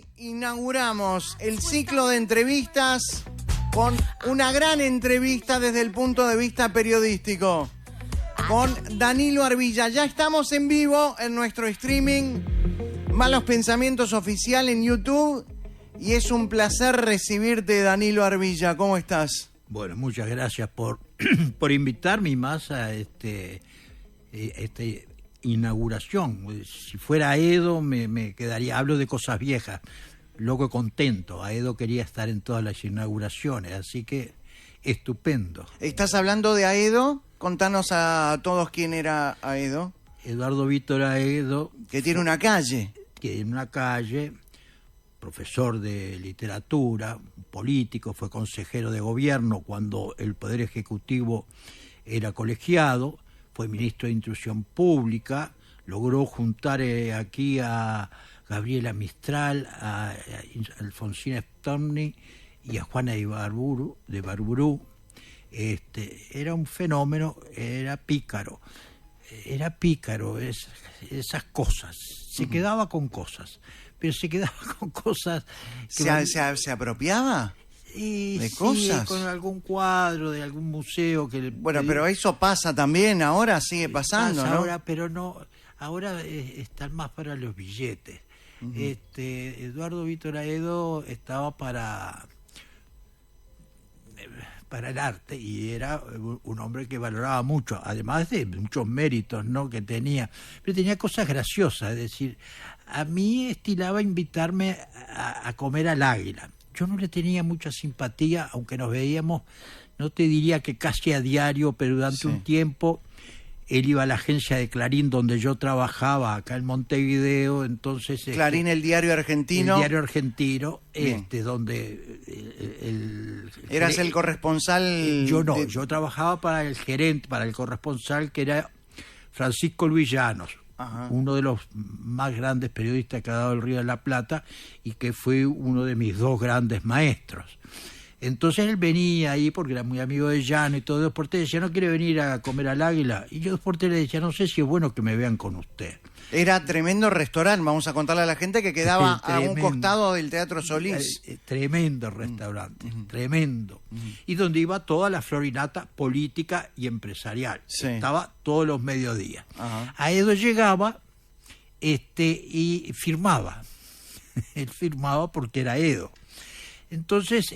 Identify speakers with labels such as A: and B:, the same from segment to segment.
A: Hoy inauguramos el ciclo de entrevistas con una gran entrevista desde el punto de vista periodístico con Danilo Arbilla. Ya estamos en vivo en nuestro streaming Malos Pensamientos Oficial en YouTube y es un placer recibirte, Danilo Arbilla. ¿Cómo estás?
B: Bueno, muchas gracias por invitarme y más a esta inauguración. Si fuera Aedo me quedaría, hablo de cosas viejas, loco contento. Aedo quería estar en todas las inauguraciones, así que estupendo.
A: ¿Estás hablando de Aedo? Contanos a todos quién era Aedo.
B: Eduardo Víctor Aedo.
A: Que tiene una calle.
B: Tiene una calle, profesor de literatura, político, fue consejero de gobierno cuando el Poder Ejecutivo era colegiado, fue ministro de Instrucción Pública, logró juntar aquí a Gabriela Mistral, a Alfonsina Storni y a Juana de Barburú. Era un fenómeno, era pícaro, esas cosas, se quedaba con cosas, pero se quedaba con cosas...
A: ¿Se apropiaba? ¿De cosas?
B: Con algún cuadro de algún museo que...
A: Bueno, pero eso pasa también, ahora sigue pasando, ¿no?
B: Ahora, pero no, ahora están más para los billetes. Eduardo Víctor Aedo estaba para el arte y era un hombre que valoraba mucho, además de muchos méritos, ¿no?, que tenía, pero tenía cosas graciosas, es decir, a mí estilaba invitarme a comer al Águila. Yo no le tenía mucha simpatía, aunque nos veíamos, no te diría que casi a diario, pero durante un tiempo él iba a la agencia de Clarín donde yo trabajaba acá en Montevideo, entonces...
A: Clarín, el diario argentino.
B: El diario argentino, donde...
A: ¿Eras el corresponsal?
B: Yo no, yo trabajaba para el gerente, para el corresponsal, que era Francisco Luis Llanos, uno de los más grandes periodistas que ha dado el Río de la Plata y que fue uno de mis dos grandes maestros. Entonces él venía ahí porque era muy amigo de Llano y todo. Después decía, ¿no quiere venir a comer al Águila? Y yo después le decía, no sé si es bueno que me vean con usted.
A: Era tremendo restaurante, vamos a contarle a la gente que quedaba a un costado del Teatro Solís.
B: Tremendo restaurante, tremendo. Y donde iba toda la florinata política y empresarial. Estaba todos los mediodías. Aedo llegaba y firmaba. Él firmaba porque era Aedo. Entonces,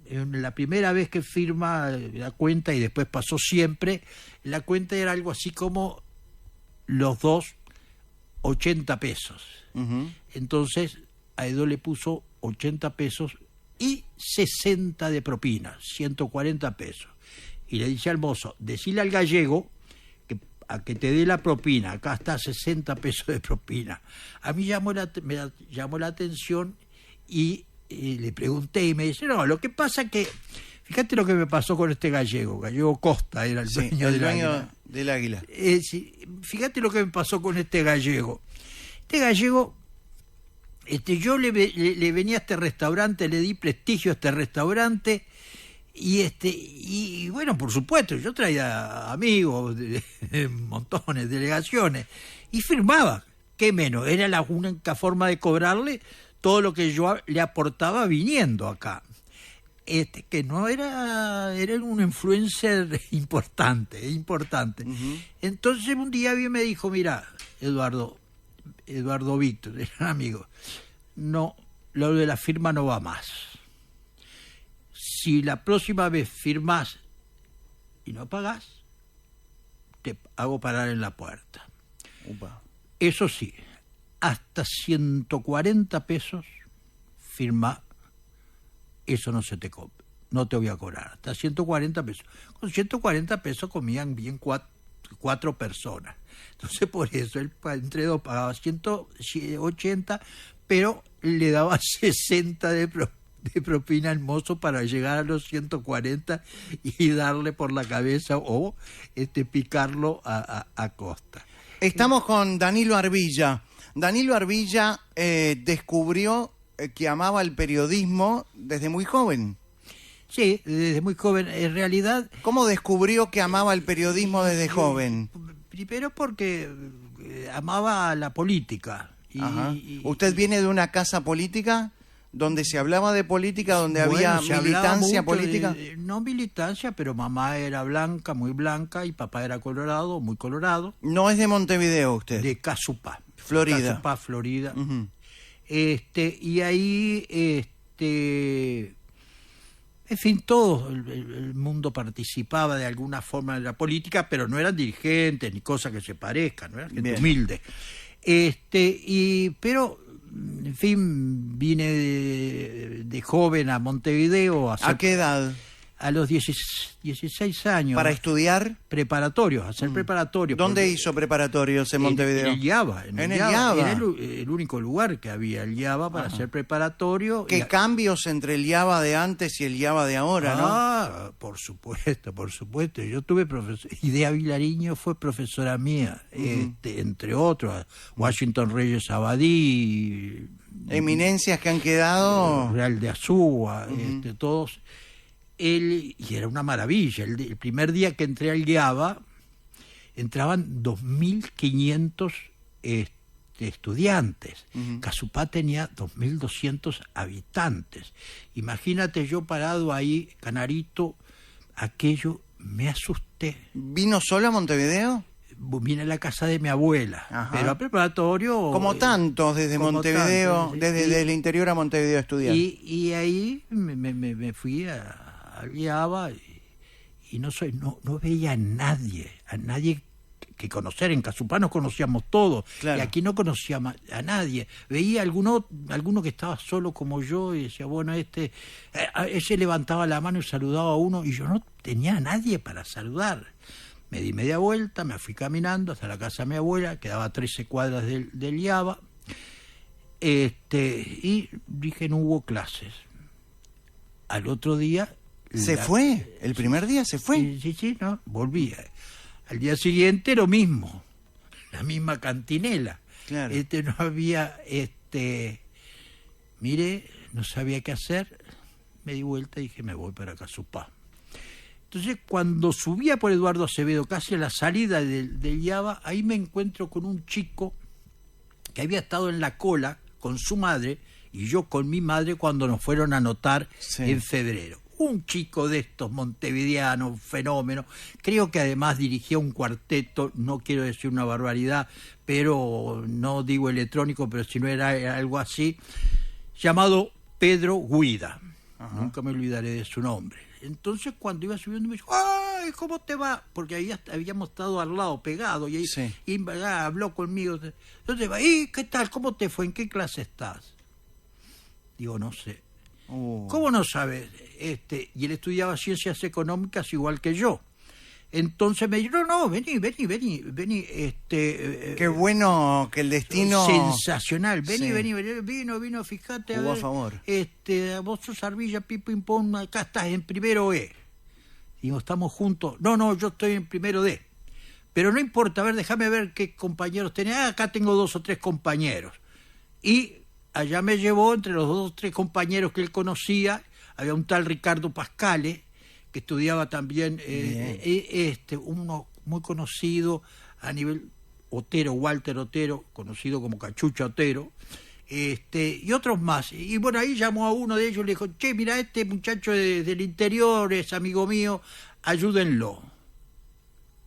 B: la primera vez que firma la cuenta, y después pasó siempre, la cuenta era algo así como los dos, 80 pesos. Entonces, Aedo le puso 80 pesos y 60 de propina, 140 pesos. Y le dice al mozo, decile al gallego a que te dé la propina, acá está 60 pesos de propina. A mí me llamó la atención y le pregunté y me dice, no, lo que pasa que, fíjate lo que me pasó con este gallego Costa, era el dueño
A: del Águila.
B: Fíjate lo que me pasó con este gallego. Este gallego, yo le venía a este restaurante, le di prestigio a este restaurante, y bueno, por supuesto, yo traía amigos, montones, delegaciones, y firmaba, qué menos, era la única forma de cobrarle todo lo que yo le aportaba viniendo acá. Que no era un influencer importante. Entonces un día me dijo, mira, Eduardo Víctor, eran amigos, no, lo de la firma no va más. Si la próxima vez firmás y no pagás, te hago parar en la puerta. Eso sí, hasta 140 pesos firma, eso no te voy a cobrar, hasta 140 pesos. Con 140 pesos comían bien cuatro personas. Entonces por eso él entre dos pagaba 180, pero le daba 60 de propina al mozo para llegar a los 140 y darle por la cabeza o picarlo a Costa.
A: Estamos con Danilo Arbilla. Danilo Arbilla descubrió que amaba el periodismo desde muy joven.
B: Sí, desde muy joven. En realidad...
A: ¿Cómo descubrió que amaba el periodismo desde joven?
B: Primero porque amaba la política
A: Ajá. ¿Usted viene de una casa política donde se hablaba de política, donde había militancia política?
B: No militancia, pero mamá era blanca, muy blanca, y papá era colorado, muy colorado.
A: No es de Montevideo usted.
B: De Casupá.
A: Florida.
B: Casupá, Florida.
A: Uh-huh.
B: Y ahí, en fin, todo el mundo participaba de alguna forma en la política, pero no eran dirigentes ni cosas que se parezcan, no eran gente humilde. Pero, en fin, vine de joven a Montevideo.
A: ¿A qué edad?
B: A los 16 años.
A: ¿Para estudiar?
B: Preparatorios, hacer preparatorios.
A: ¿Dónde hizo preparatorios en Montevideo?
B: En el IABA.
A: En el IABA.
B: Era el único lugar que había, el IABA, para hacer preparatorio.
A: ¿Qué cambios entre el IABA de antes y el IABA de ahora, no?
B: Por supuesto, por supuesto. Yo tuve profesor. Idea Vilariño fue profesora mía, entre otros. Washington Reyes Abadí.
A: Eminencias que han quedado.
B: Real de Azúa, todos. Y era una maravilla. El primer día que entré al IABA, entraban 2.500 estudiantes. Casupá tenía 2.200 habitantes. Imagínate yo parado ahí, Canarito, aquello, me asusté.
A: ¿Vino solo a Montevideo?
B: Vine a la casa de mi abuela, pero a preparatorio...
A: Como tantos desde Montevideo, desde el interior a Montevideo a estudiar.
B: Y ahí me fui al IABA y no veía a nadie que conocer. En Casupá nos conocíamos todos, claro. Y aquí no conocía a nadie. Veía alguno que estaba solo como yo y decía, bueno, ese levantaba la mano y saludaba a uno, y yo no tenía a nadie para saludar. Me di media vuelta, me fui caminando hasta la casa de mi abuela, quedaba a 13 cuadras del IABA, y dije, no hubo clases. Al otro día...
A: ¿Se fue? ¿El primer día se fue?
B: Sí, no, volví. Al día siguiente lo mismo, la misma cantinela.
A: Claro.
B: No había, mire, no sabía qué hacer, me di vuelta y dije, me voy para Casupá. Entonces, cuando subía por Eduardo Acevedo, casi a la salida del IABA, ahí me encuentro con un chico que había estado en la cola con su madre y yo con mi madre cuando nos fueron a anotar en febrero. Un chico de estos montevideanos, un fenómeno. Creo que además dirigía un cuarteto, no quiero decir una barbaridad, pero no digo electrónico, pero si no era algo así, llamado Pedro Guida. Nunca me olvidaré de su nombre. Entonces, cuando iba subiendo, me dijo, ¡ay, cómo te va! Porque habíamos estado al lado, pegados, y habló conmigo. Entonces, ¿y qué tal? ¿Cómo te fue? ¿En qué clase estás? Digo, no sé. ¿Cómo no sabes? Y él estudiaba ciencias económicas igual que yo. Entonces me dijo, no, vení.
A: Qué bueno que el destino...
B: Sensacional, vino, fíjate.
A: Jugó a favor.
B: Vos sos Arvilla, pim, pum, acá estás en primero E. Digo, ¿estamos juntos? No, yo estoy en primero D. Pero no importa, a ver, déjame ver qué compañeros tenés. Acá tengo 2 o 3 compañeros. Y allá me llevó, entre los 2 o 3 compañeros que él conocía, había un tal Ricardo Pascale, que estudiaba también, uno muy conocido a nivel Otero, Walter Otero, conocido como Cachucha Otero, y otros más. Y bueno, ahí llamó a uno de ellos y le dijo, che, mira, este muchacho del interior es amigo mío, ayúdenlo.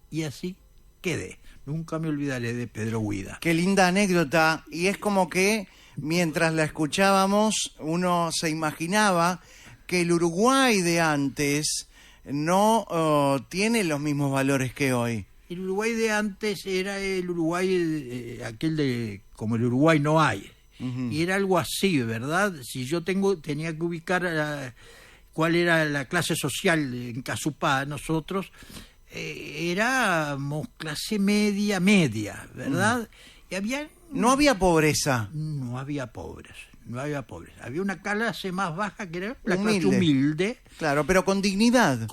B: Y así quedé. Nunca me olvidaré de Pedro Guida.
A: Qué linda anécdota. Y es como que mientras la escuchábamos, uno se imaginaba que el Uruguay de antes no tiene los mismos valores que hoy.
B: El Uruguay de antes era el Uruguay, como el Uruguay no hay. Y era algo así, ¿verdad? Si yo tenía que ubicar cuál era la clase social en Casupá, nosotros éramos clase media, ¿verdad? Y
A: no había pobreza.
B: No había pobres. Había una clase más baja que era la clase humilde.
A: Claro, pero con dignidad.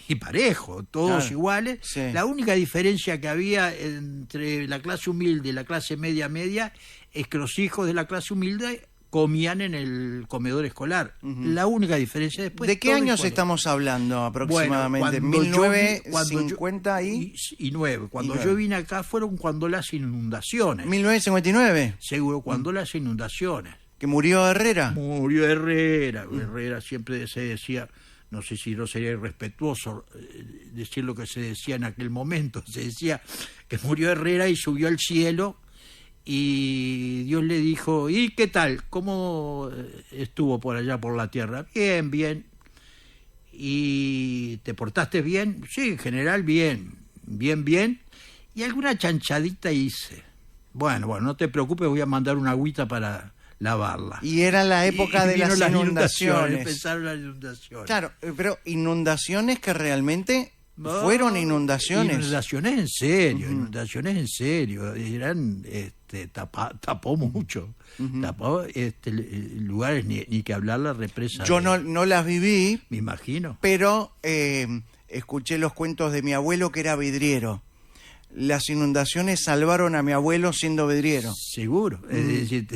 B: Y parejo, todos iguales.
A: Sí.
B: La única diferencia que había entre la clase humilde y la clase media es que los hijos de la clase humilde comían en el comedor escolar. La única diferencia después...
A: ¿De qué años estamos hablando aproximadamente?
B: Bueno,
A: 1959.
B: Cuando yo vine acá fueron cuando las inundaciones.
A: 1959.
B: Seguro, cuando las inundaciones.
A: ¿Que murió Herrera?
B: Murió Herrera. Herrera siempre se decía, no sé si no sería irrespetuoso decir lo que se decía en aquel momento, se decía que murió Herrera y subió al cielo y Dios le dijo, ¿y qué tal? ¿Cómo estuvo por allá por la tierra? Bien, bien. ¿Y te portaste bien? Sí, en general bien, bien. Y alguna chanchadita hice. Bueno, no te preocupes, voy a mandar una agüita para lavarla.
A: Y era la época de las inundaciones.
B: Empezaron las inundaciones.
A: Claro, pero inundaciones que realmente fueron inundaciones.
B: Inundaciones en serio. Eran, tapó mucho. Tapó lugares, ni que hablar la represa.
A: Yo no las viví.
B: Me imagino.
A: Pero escuché los cuentos de mi abuelo que era vidriero. Las inundaciones salvaron a mi abuelo siendo vidriero.
B: Seguro. Es decir,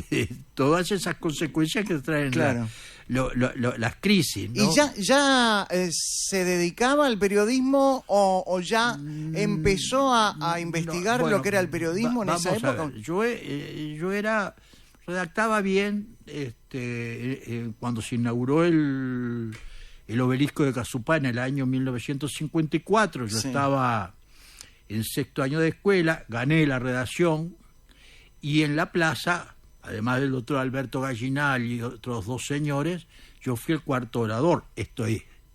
B: todas esas consecuencias que traen
A: claro.
B: las crisis, ¿no?
A: ¿Y ya se dedicaba al periodismo o ya empezó a investigar lo que era el periodismo en esa época?
B: Yo redactaba bien cuando se inauguró el obelisco de Casupá en el año 1954. Yo estaba en sexto año de escuela, gané la redacción y en la plaza, además del doctor Alberto Gallinal y otros dos señores, yo fui el cuarto orador.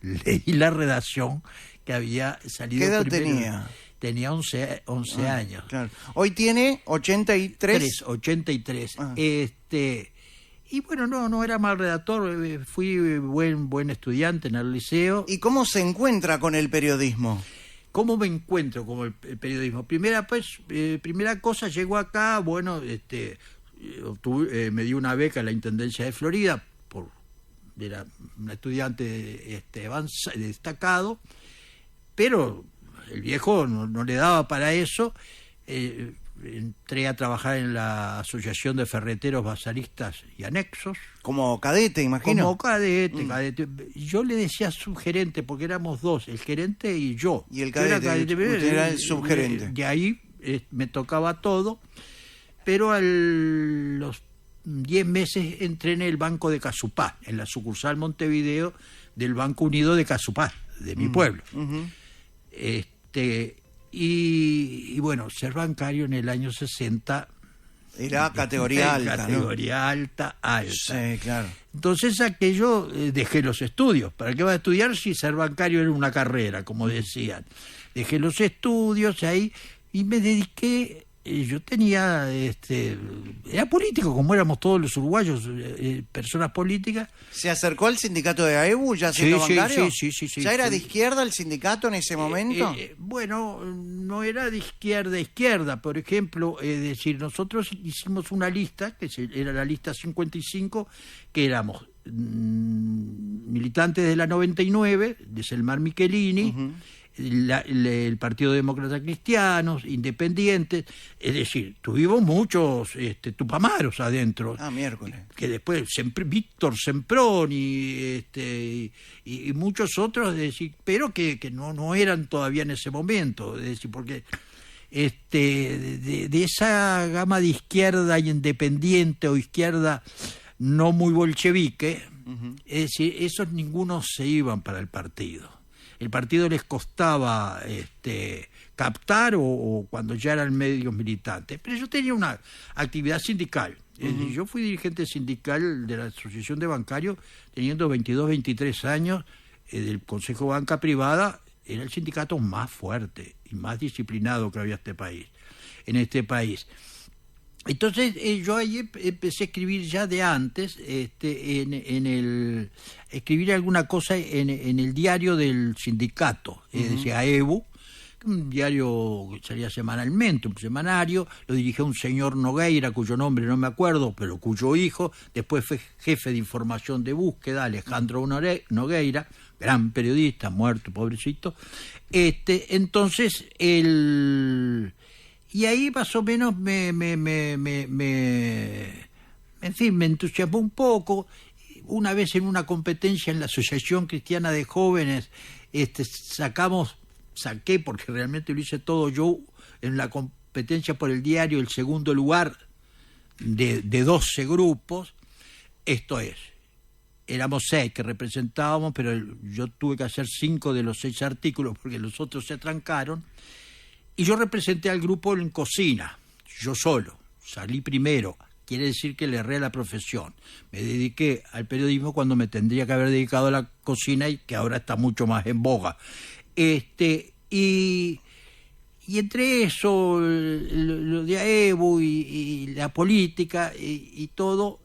B: Leí la redacción que había salido.
A: ¿Qué edad
B: primero.
A: tenía?
B: Tenía 11 años.
A: Claro. Hoy tiene 83.
B: 83. Y bueno, no era mal redactor, fui buen estudiante en el liceo.
A: ¿Y cómo se encuentra con el periodismo?
B: ¿Cómo me encuentro con el periodismo? Primera cosa, llego acá, me dio una beca en la Intendencia de Florida, era un estudiante destacado, pero el viejo no le daba para eso. Entré a trabajar en la Asociación de Ferreteros Bazaristas y Anexos.
A: Como cadete, imagino.
B: Como cadete. Yo le decía subgerente, porque éramos dos, el gerente y yo.
A: Y el cadete, usted era el subgerente.
B: De ahí me tocaba todo, pero a los 10 meses entré en el Banco de Casupá, en la sucursal Montevideo del Banco Unido de Casupá, de mi pueblo. Y bueno, ser bancario en el año 60
A: era categoría alta.
B: Categoría alta.
A: Sí, claro.
B: Entonces aquello dejé los estudios. ¿Para qué vas a estudiar si ser bancario era una carrera, como decían? Dejé los estudios ahí y me dediqué. Yo tenía, era político, como éramos todos los uruguayos, personas políticas.
A: ¿Se acercó al sindicato de AEBU ya siendo bancario?
B: Sí.
A: ¿Ya era de izquierda el sindicato en ese momento?
B: Bueno, no era de izquierda. Por ejemplo, nosotros hicimos una lista, que era la lista 55, que éramos militantes de la 99, de Selmar Michelini, el Partido Demócrata Cristianos, independientes, es decir, tuvimos muchos tupamaros adentro.
A: Miércoles.
B: Que después Víctor Semprón y muchos otros, pero que no eran todavía en ese momento, porque de esa gama de izquierda y independiente o izquierda no muy bolchevique, es decir, esos ninguno se iban para el partido. El partido les costaba captar o cuando ya eran medios militantes. Pero yo tenía una actividad sindical. Yo fui dirigente sindical de la Asociación de Bancarios teniendo 22, 23 años del Consejo de Banca Privada. Era el sindicato más fuerte y más disciplinado que había en este país. Entonces yo ahí empecé a escribir ya de antes, escribir alguna cosa en el diario del sindicato, decía AEBU, un diario que salía semanalmente, un semanario, lo dirigía un señor Nogueira, cuyo nombre no me acuerdo, pero cuyo hijo después fue jefe de información de búsqueda, Alejandro Nogueira, gran periodista, muerto, pobrecito. Entonces y ahí más o menos me en fin, me entusiasmó un poco. Una vez en una competencia en la Asociación Cristiana de Jóvenes, saqué, porque realmente lo hice todo yo, en la competencia por el diario, el segundo lugar de 12 grupos. Esto es, éramos 6 que representábamos, pero yo tuve que hacer 5 de los 6 artículos porque los otros se trancaron. Y yo representé al grupo en cocina, yo solo, salí primero. Quiere decir que le erré a la profesión. Me dediqué al periodismo cuando me tendría que haber dedicado a la cocina y que ahora está mucho más en boga. Y entre eso, lo de AEBU y la política y todo,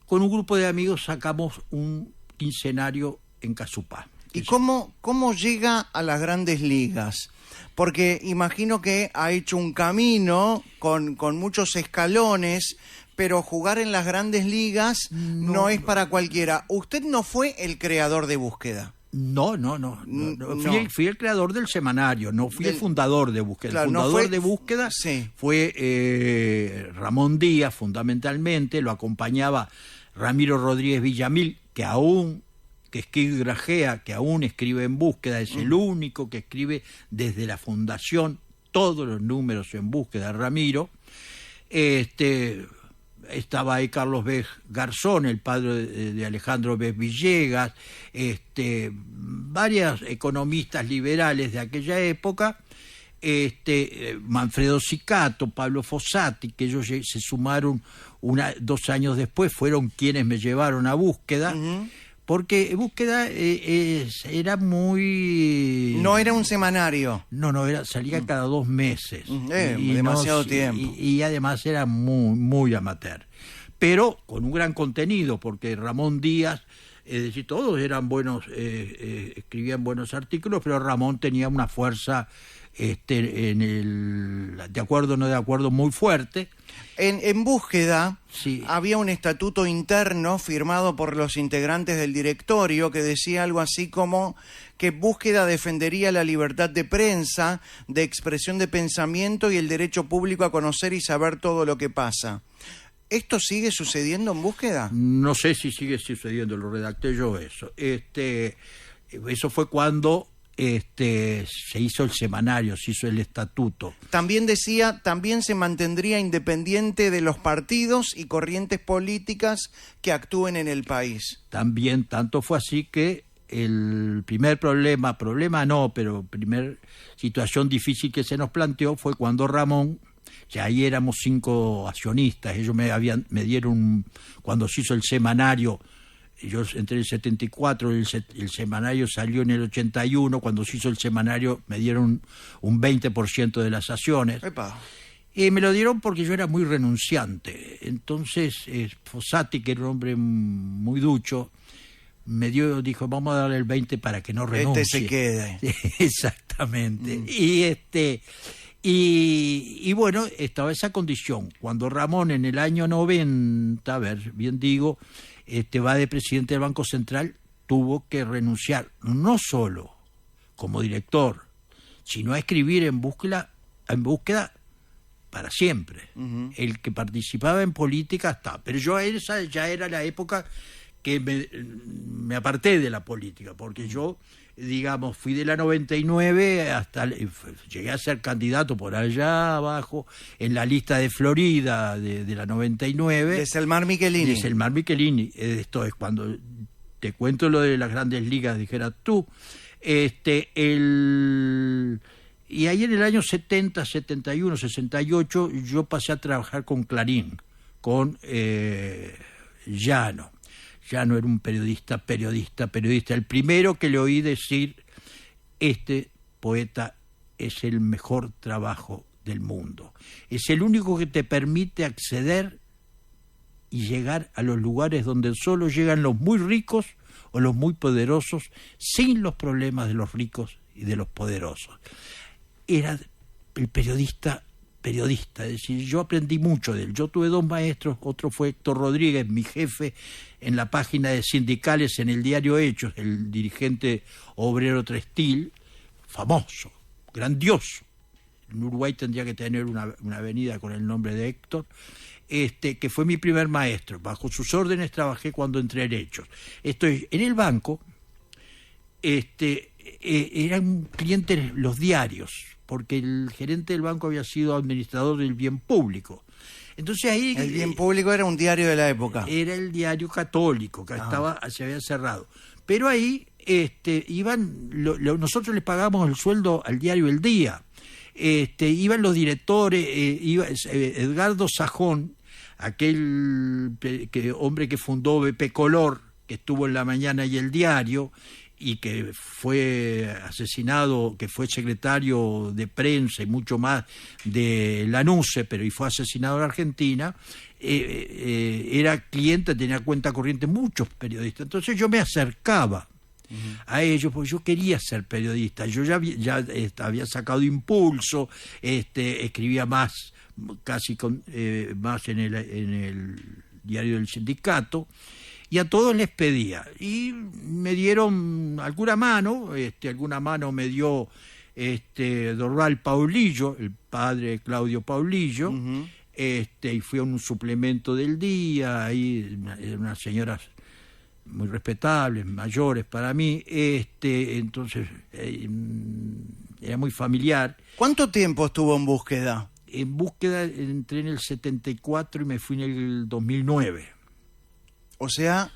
B: con un grupo de amigos sacamos un quincenario en Casupá.
A: ¿Y cómo llega a las grandes ligas? Porque imagino que ha hecho un camino con muchos escalones, pero jugar en las grandes ligas no es para cualquiera. Usted no fue el creador de Búsqueda.
B: No. Fui el creador del semanario, no fui el fundador de Búsqueda.
A: Claro,
B: el fundador de Búsqueda fue Ramón Díaz, fundamentalmente. Lo acompañaba Ramiro Rodríguez Villamil, que aún escribe en Búsqueda, es el único que escribe desde la fundación todos los números en Búsqueda, Ramiro. Estaba ahí Carlos B. Garzón, el padre de Alejandro B. Villegas, varios economistas liberales de aquella época, Manfredo Sicato, Pablo Fossati, que ellos se sumaron 2 años después, fueron quienes me llevaron a Búsqueda. Porque Búsqueda era muy...
A: No era un semanario.
B: No, salía cada 2 meses.
A: Demasiado tiempo.
B: Y además era muy, muy amateur. Pero con un gran contenido, porque Ramón Díaz, es decir, todos eran buenos, escribían buenos artículos, pero Ramón tenía una fuerza en el de acuerdo o no de acuerdo muy fuerte.
A: En Búsqueda
B: sí.
A: Había un estatuto interno firmado por los integrantes del directorio que decía algo así como que Búsqueda defendería la libertad de prensa, de expresión de pensamiento y el derecho público a conocer y saber todo lo que pasa. ¿Esto sigue sucediendo en Búsqueda?
B: No sé si sigue sucediendo, lo redacté yo eso. Eso fue cuando se hizo el semanario, se hizo el estatuto.
A: También decía, también se mantendría independiente de los partidos y corrientes políticas que actúen en el país.
B: También, tanto fue así que el primer problema no, pero primer situación difícil que se nos planteó fue cuando Ramón, ya ahí éramos 5 accionistas, ellos me dieron, cuando se hizo el semanario, yo entré en el 74, el semanario salió en el 81, cuando se hizo el semanario me dieron un 20% de las acciones.
A: ¡Epa!
B: Y me lo dieron porque yo era muy renunciante. Entonces Fossati, que era un hombre muy ducho, dijo, vamos a darle el 20 para que no renuncie.
A: Se quede.
B: Exactamente. Y bueno, estaba esa condición. Cuando Ramón en el año 90, a ver, bien digo, va de presidente del Banco Central, tuvo que renunciar, no solo como director, sino a escribir en búsqueda para siempre. El que participaba en política está. Pero esa ya era la época que me aparté de la política, porque yo, digamos, fui de la 99 hasta... Llegué a ser candidato por allá abajo, en la lista de Florida de la 99.
A: De Selmar Michelini.
B: Esto es cuando te cuento lo de las grandes ligas, dijeras tú. Y ahí en el año 70, 71, 68, yo pasé a trabajar con Clarín, con Llano. Llano era un periodista. El primero que le oí decir, este poeta es el mejor trabajo del mundo. Es el único que te permite acceder y llegar a los lugares donde solo llegan los muy ricos o los muy poderosos, sin los problemas de los ricos y de los poderosos. Era el periodista, es decir, yo aprendí mucho de él. Yo tuve 2 maestros, otro fue Héctor Rodríguez, mi jefe en la página de sindicales en el diario Hechos, el dirigente obrero textil, famoso, grandioso. En Uruguay tendría que tener una avenida con el nombre de Héctor. que fue mi primer maestro. Bajo sus órdenes trabajé cuando entré en Hechos. Estoy en el banco, eran clientes los diarios, porque el gerente del banco había sido administrador del bien público. Entonces ahí...
A: El bien público era un diario de la época.
B: Era el diario católico, que se había cerrado. Pero ahí iban, nosotros les pagamos el sueldo al diario El Día. Iban los directores, Edgardo Sajón, aquel hombre que fundó BP Color, que estuvo en La Mañana y El Diario, y que fue asesinado, que fue secretario de prensa y mucho más de Lanuse, pero y fue asesinado en Argentina, era cliente, tenía cuenta corriente muchos periodistas. Entonces yo me acercaba a ellos porque yo quería ser periodista. Yo ya había sacado Impulso, escribía más, casi más en el diario del sindicato, y a todos les pedía. Y me dieron alguna mano me dio Dorval Paulillo, el padre de Claudio Paulillo, y fui a un suplemento del día, ahí unas señoras muy respetables, mayores para mí, entonces era muy familiar.
A: ¿Cuánto tiempo estuvo en Búsqueda?
B: En Búsqueda entré en el 74 y me fui en el 2009.
A: O sea,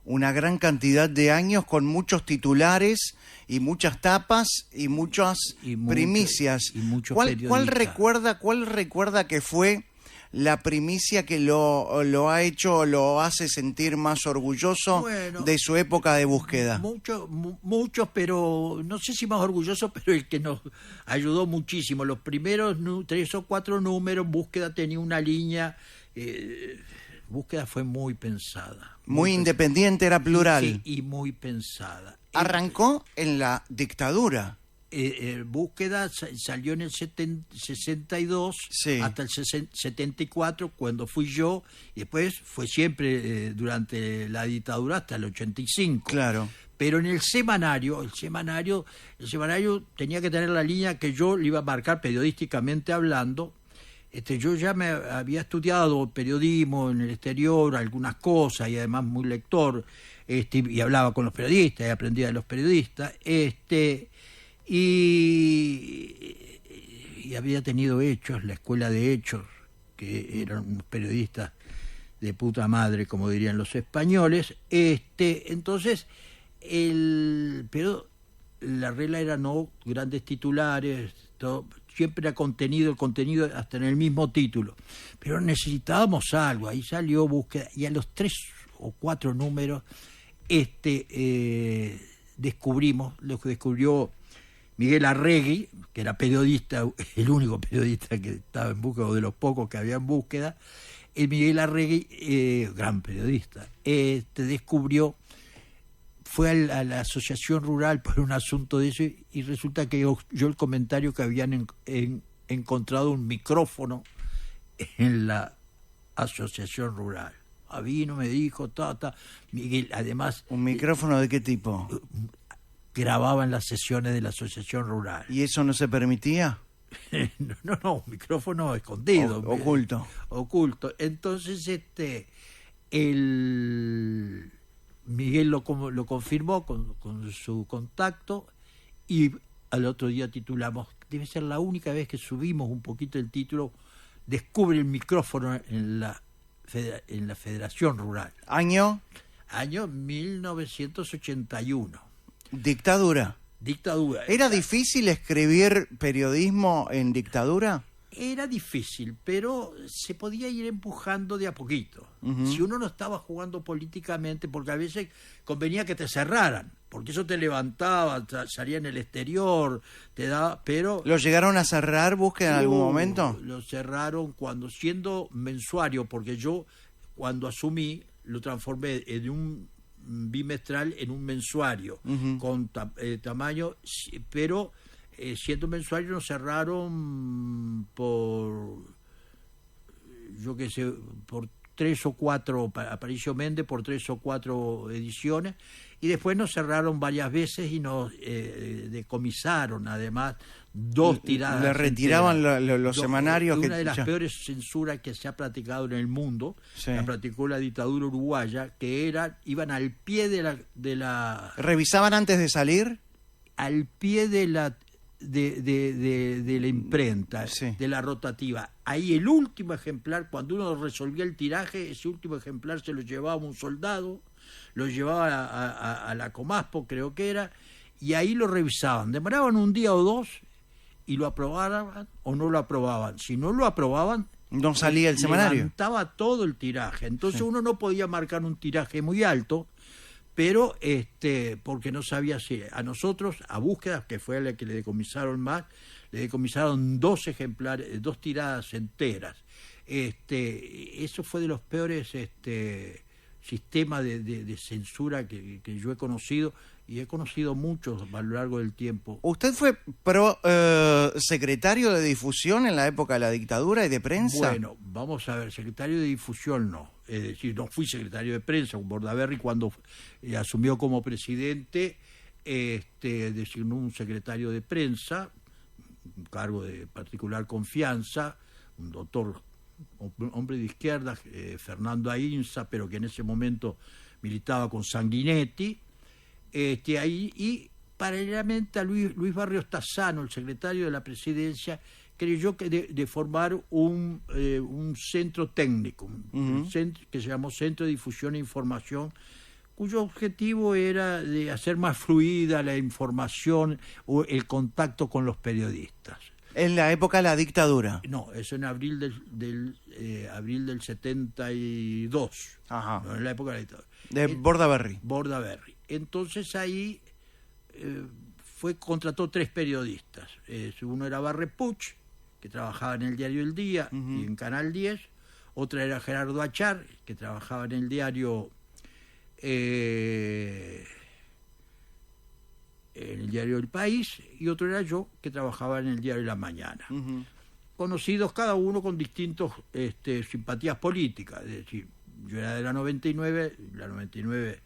A: una gran cantidad de años con muchos titulares y muchas tapas y muchas primicias. ¿Cuál recuerda que fue la primicia que lo ha hecho, lo hace sentir más orgulloso de su época de Búsqueda?
B: Muchos, pero no sé si más orgulloso, pero el que nos ayudó muchísimo. Los primeros 3 o 4 números, Búsqueda tenía una línea... Búsqueda fue muy pensada.
A: Muy independiente, era plural.
B: Sí, y muy pensada.
A: Arrancó en la dictadura.
B: Búsqueda salió en el 62 hasta el 74, cuando fui yo, y después fue siempre durante la dictadura hasta el 85.
A: Claro.
B: Pero en el semanario tenía que tener la línea que yo le iba a marcar periodísticamente hablando. Yo ya me había estudiado periodismo en el exterior, algunas cosas, y además muy lector, y hablaba con los periodistas, y aprendía de los periodistas, y había tenido Hechos, la escuela de Hechos, que eran unos periodistas de puta madre, como dirían los españoles, entonces, pero la regla era no grandes titulares, todo, siempre era el contenido hasta en el mismo título, pero necesitábamos algo. Ahí salió Búsqueda, y a los 3 o 4 números lo que descubrió Miguel Arregui, que era periodista, el único periodista que estaba en Búsqueda, o de los pocos que había en Búsqueda. Miguel Arregui, gran periodista, descubrió, fue a la asociación rural por un asunto de eso, y resulta que yo el comentario que habían encontrado un micrófono en la asociación rural. Vino, me dijo, Miguel, además...
A: ¿Un micrófono de qué tipo?
B: Grababan las sesiones de la asociación rural.
A: ¿Y eso no se permitía?
B: No, un micrófono escondido.
A: Oculto.
B: Oculto. Entonces, Miguel lo confirmó con su contacto, y al otro día titulamos, debe ser la única vez que subimos un poquito el título, Descubre el micrófono en la Federación Rural.
A: ¿Año?
B: Año 1981.
A: Dictadura. ¿Era difícil escribir periodismo en dictadura?
B: Era difícil, pero se podía ir empujando de a poquito. Si uno no estaba jugando políticamente, porque a veces convenía que te cerraran, porque eso te levantaba, salía en el exterior, te daba, pero...
A: ¿Lo llegaron a cerrar, Búsqueda, en algún momento?
B: Lo cerraron siendo mensuario, porque yo cuando asumí lo transformé de un bimestral en un mensuario, con tamaño, pero... siendo mensuario nos cerraron por 3 o 4, Aparicio Méndez por 3 o 4 ediciones, y después nos cerraron varias veces y nos decomisaron además 2 tiradas.
A: Le retiraban los semanarios.
B: Una de las peores censuras que se ha practicado en el mundo,
A: sí,
B: la practicó la dictadura uruguaya, que iban al pie de la
A: ¿Revisaban antes de salir?
B: Al pie de la imprenta,
A: sí,
B: de la rotativa. Ahí el último ejemplar, cuando uno resolvía el tiraje, ese último ejemplar se lo llevaba un soldado, lo llevaba a la Comaspo, creo que era, y ahí lo revisaban. Demoraban un día o 2 y lo aprobaban o no lo aprobaban. Si no lo aprobaban,
A: no salía el semanario.
B: Levantaba todo el tiraje. Entonces
A: sí,
B: uno no podía marcar un tiraje muy alto, pero porque no sabía si a nosotros, a Búsqueda, que fue a la que le decomisaron más, le decomisaron 2 ejemplares, 2 tiradas enteras. Eso fue de los peores sistemas de censura que yo he conocido, y he conocido muchos a lo largo del tiempo.
A: ¿Usted fue secretario de difusión en la época de la dictadura y de prensa?
B: Bueno, vamos a ver, secretario de difusión no. Es decir, no fui secretario de prensa. Bordaberry, cuando asumió como presidente, designó un secretario de prensa, un cargo de particular confianza, un doctor, hombre de izquierda, Fernando Ainsa, pero que en ese momento militaba con Sanguinetti, ahí, y paralelamente a Luis Barrios Tassano, el secretario de la presidencia, creyó que de formar un centro técnico, un centro que se llamó Centro de Difusión e Información, cuyo objetivo era de hacer más fluida la información o el contacto con los periodistas.
A: En la época de la dictadura.
B: No, eso en abril del 72.
A: Ajá.
B: No, en la época de la dictadura.
A: De Bordaberry.
B: Bordaberry. Entonces ahí contrató 3 periodistas. Uno era Barrepuch, que trabajaba en el diario El Día y en Canal 10. Otra era Gerardo Achar, que trabajaba en el diario El País, y otro era yo, que trabajaba en el diario La Mañana. Conocidos cada uno con distintos simpatías políticas. Es decir, yo era de la 99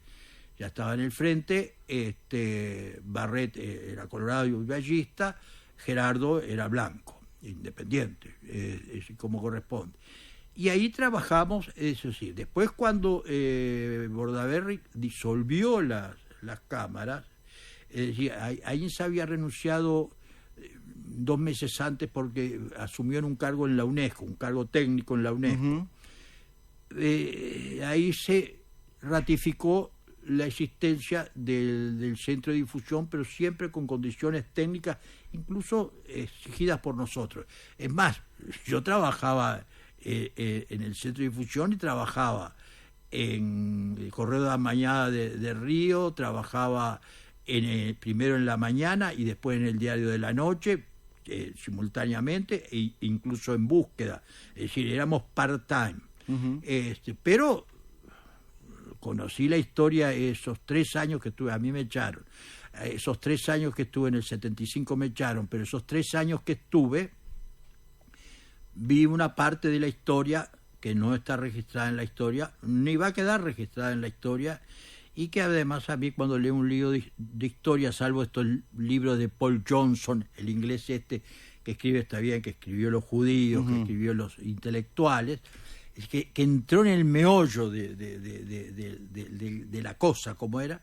B: ya estaba en el frente, Barret era colorado y uruguayista, Gerardo era blanco, independiente, como corresponde. Y ahí trabajamos, eso sí. Después, cuando Bordaberry disolvió las cámaras, es decir, Ainsa había renunciado 2 meses antes porque asumió en un cargo en la UNESCO, un cargo técnico en la UNESCO. Ahí se ratificó la existencia del centro de difusión, pero siempre con condiciones técnicas, incluso exigidas por nosotros. Es más, yo trabajaba en el centro de difusión y trabajaba en el Correo de la Mañana de Río, trabajaba primero en La Mañana y después en el Diario de la Noche, simultáneamente, e incluso en Búsqueda. Es decir, éramos part-time. Pero conocí la historia esos 3 años que estuve, a mí me echaron. Esos 3 años que estuve, en el 75 me echaron, pero esos 3 años que estuve, vi una parte de la historia que no está registrada en la historia, ni va a quedar registrada en la historia, y que además a mí, cuando leo un libro de historia, salvo estos libros de Paul Johnson, el inglés que escribe, está bien, que escribió los judíos, que escribió los intelectuales, es que entró en el meollo de la cosa, como era,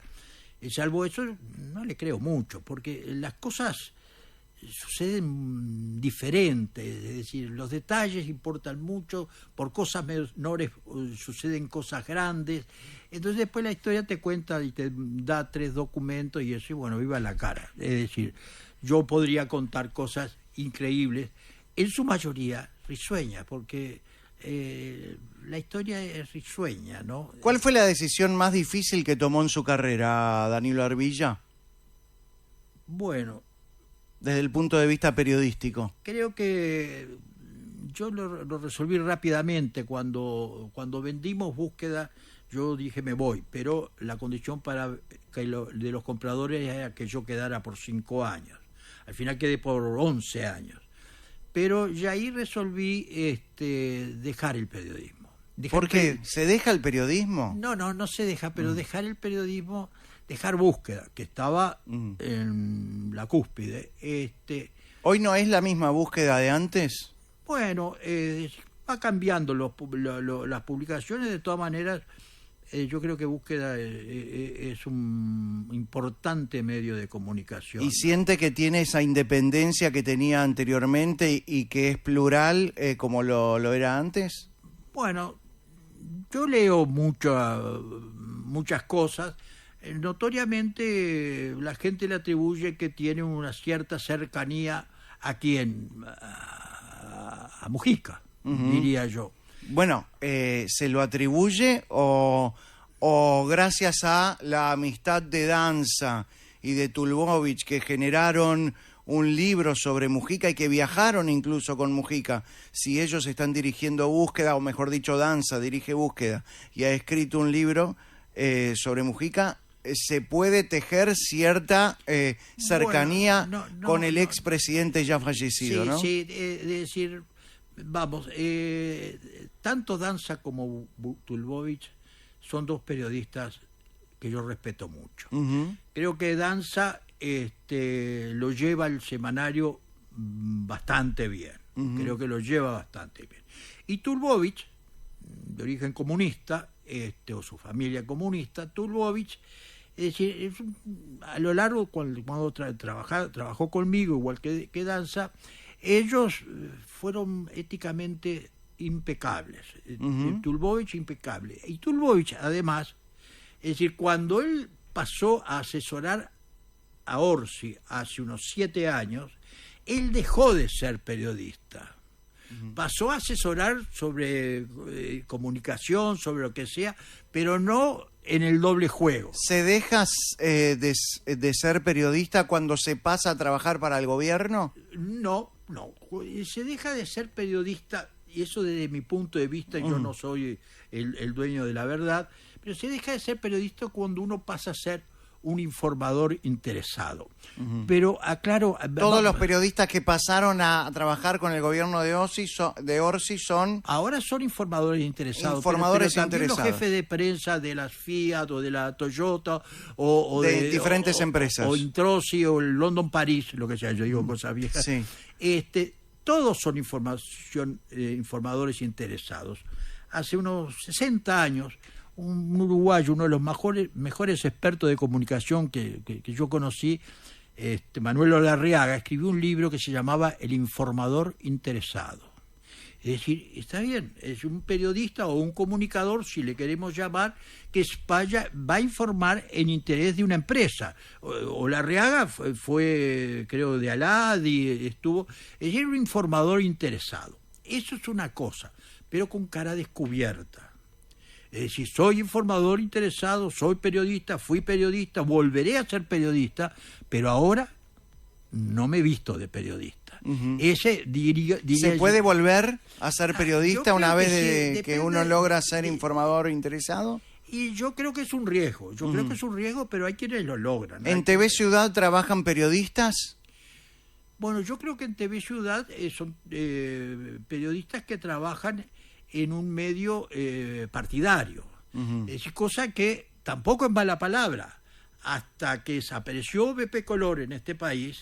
B: salvo eso, no le creo mucho, porque las cosas suceden diferentes, es decir, los detalles importan mucho, por cosas menores suceden cosas grandes, entonces después la historia te cuenta y te da 3 documentos y eso, y bueno, viva la cara. Es decir, yo podría contar cosas increíbles, en su mayoría risueñas, porque la historia es risueña, ¿no?
A: ¿Cuál fue la decisión más difícil que tomó en su carrera, Danilo Arbilla?
B: Bueno,
A: desde el punto de vista periodístico.
B: Creo que yo lo resolví rápidamente. Cuando vendimos Búsqueda, yo dije me voy, pero la condición para que de los compradores era que yo quedara por 5 años. Al final quedé por 11 años. Pero ya ahí resolví dejar el periodismo.
A: ¿Por qué? ¿Se deja el periodismo?
B: No se deja, pero dejar el periodismo, dejar búsqueda, que estaba en la cúspide.
A: ¿Hoy no es la misma búsqueda de antes?
B: Bueno, va cambiando las publicaciones, de todas maneras. Yo creo que búsqueda es un importante medio de comunicación.
A: ¿Y siente que tiene esa independencia que tenía anteriormente y que es plural como lo era antes?
B: Bueno, yo leo muchas cosas. Notoriamente la gente le atribuye que tiene una cierta cercanía a Mujica, diría yo.
A: Bueno, ¿se lo atribuye o gracias a la amistad de Danza y de Tulbovich que generaron un libro sobre Mujica y que viajaron incluso con Mujica? Si ellos están dirigiendo Búsqueda, o mejor dicho, Danza dirige Búsqueda y ha escrito un libro sobre Mujica, ¿se puede tejer cierta cercanía con el expresidente ya fallecido,
B: sí,
A: no?
B: Sí, es decir... Vamos, tanto Danza como Tulbovich son dos periodistas que yo respeto mucho. Creo que Danza lo lleva el semanario bastante bien. Creo que lo lleva bastante bien. Y Tulbovich, de origen comunista, o su familia comunista, Tulbovich, es decir, a lo largo, cuando trabajó conmigo, igual que Danza, ellos fueron éticamente impecables. Tulbovich impecable. Y Tulbovich, además, es decir, cuando él pasó a asesorar a Orsi hace unos 7 años, él dejó de ser periodista. Pasó a asesorar sobre comunicación, sobre lo que sea, pero no en el doble juego.
A: ¿Se deja de ser periodista cuando se pasa a trabajar para el gobierno?
B: No, se deja de ser periodista, y eso desde mi punto de vista, yo no soy el dueño de la verdad, pero se deja de ser periodista cuando uno pasa a ser un informador interesado. Pero aclaro...
A: Todos los periodistas que pasaron a trabajar con el gobierno de Orsi son...
B: Ahora son informadores interesados.
A: Informadores
B: pero también
A: interesados.
B: Los jefes de prensa de las Fiat o de la Toyota o
A: de diferentes empresas.
B: O Introsi o el London Paris, lo que sea, yo digo cosas viejas.
A: Sí.
B: Todos son informadores interesados. Hace unos 60 años... un uruguayo, uno de los mejores expertos de comunicación que yo conocí, Manuel Olarriaga, escribió un libro que se llamaba El informador interesado. Es decir, está bien, es un periodista o un comunicador, si le queremos llamar, que va a informar en interés de una empresa. Olarriaga fue, creo, de Aladi, estuvo... Es decir, un informador interesado. Eso es una cosa, pero con cara descubierta. Es decir, soy informador interesado, soy periodista, fui periodista, volveré a ser periodista, pero ahora no me he visto de periodista. Ese diría
A: ¿Se puede volver a ser periodista una vez que uno logra ser informador interesado?
B: Y yo creo que es un riesgo, creo que es un riesgo, pero hay quienes lo logran.
A: ¿En TV Ciudad trabajan periodistas?
B: Bueno, yo creo que en TV Ciudad son periodistas que trabajan en un medio partidario. Es cosa que tampoco es mala palabra. Hasta que desapareció BP Color en este país,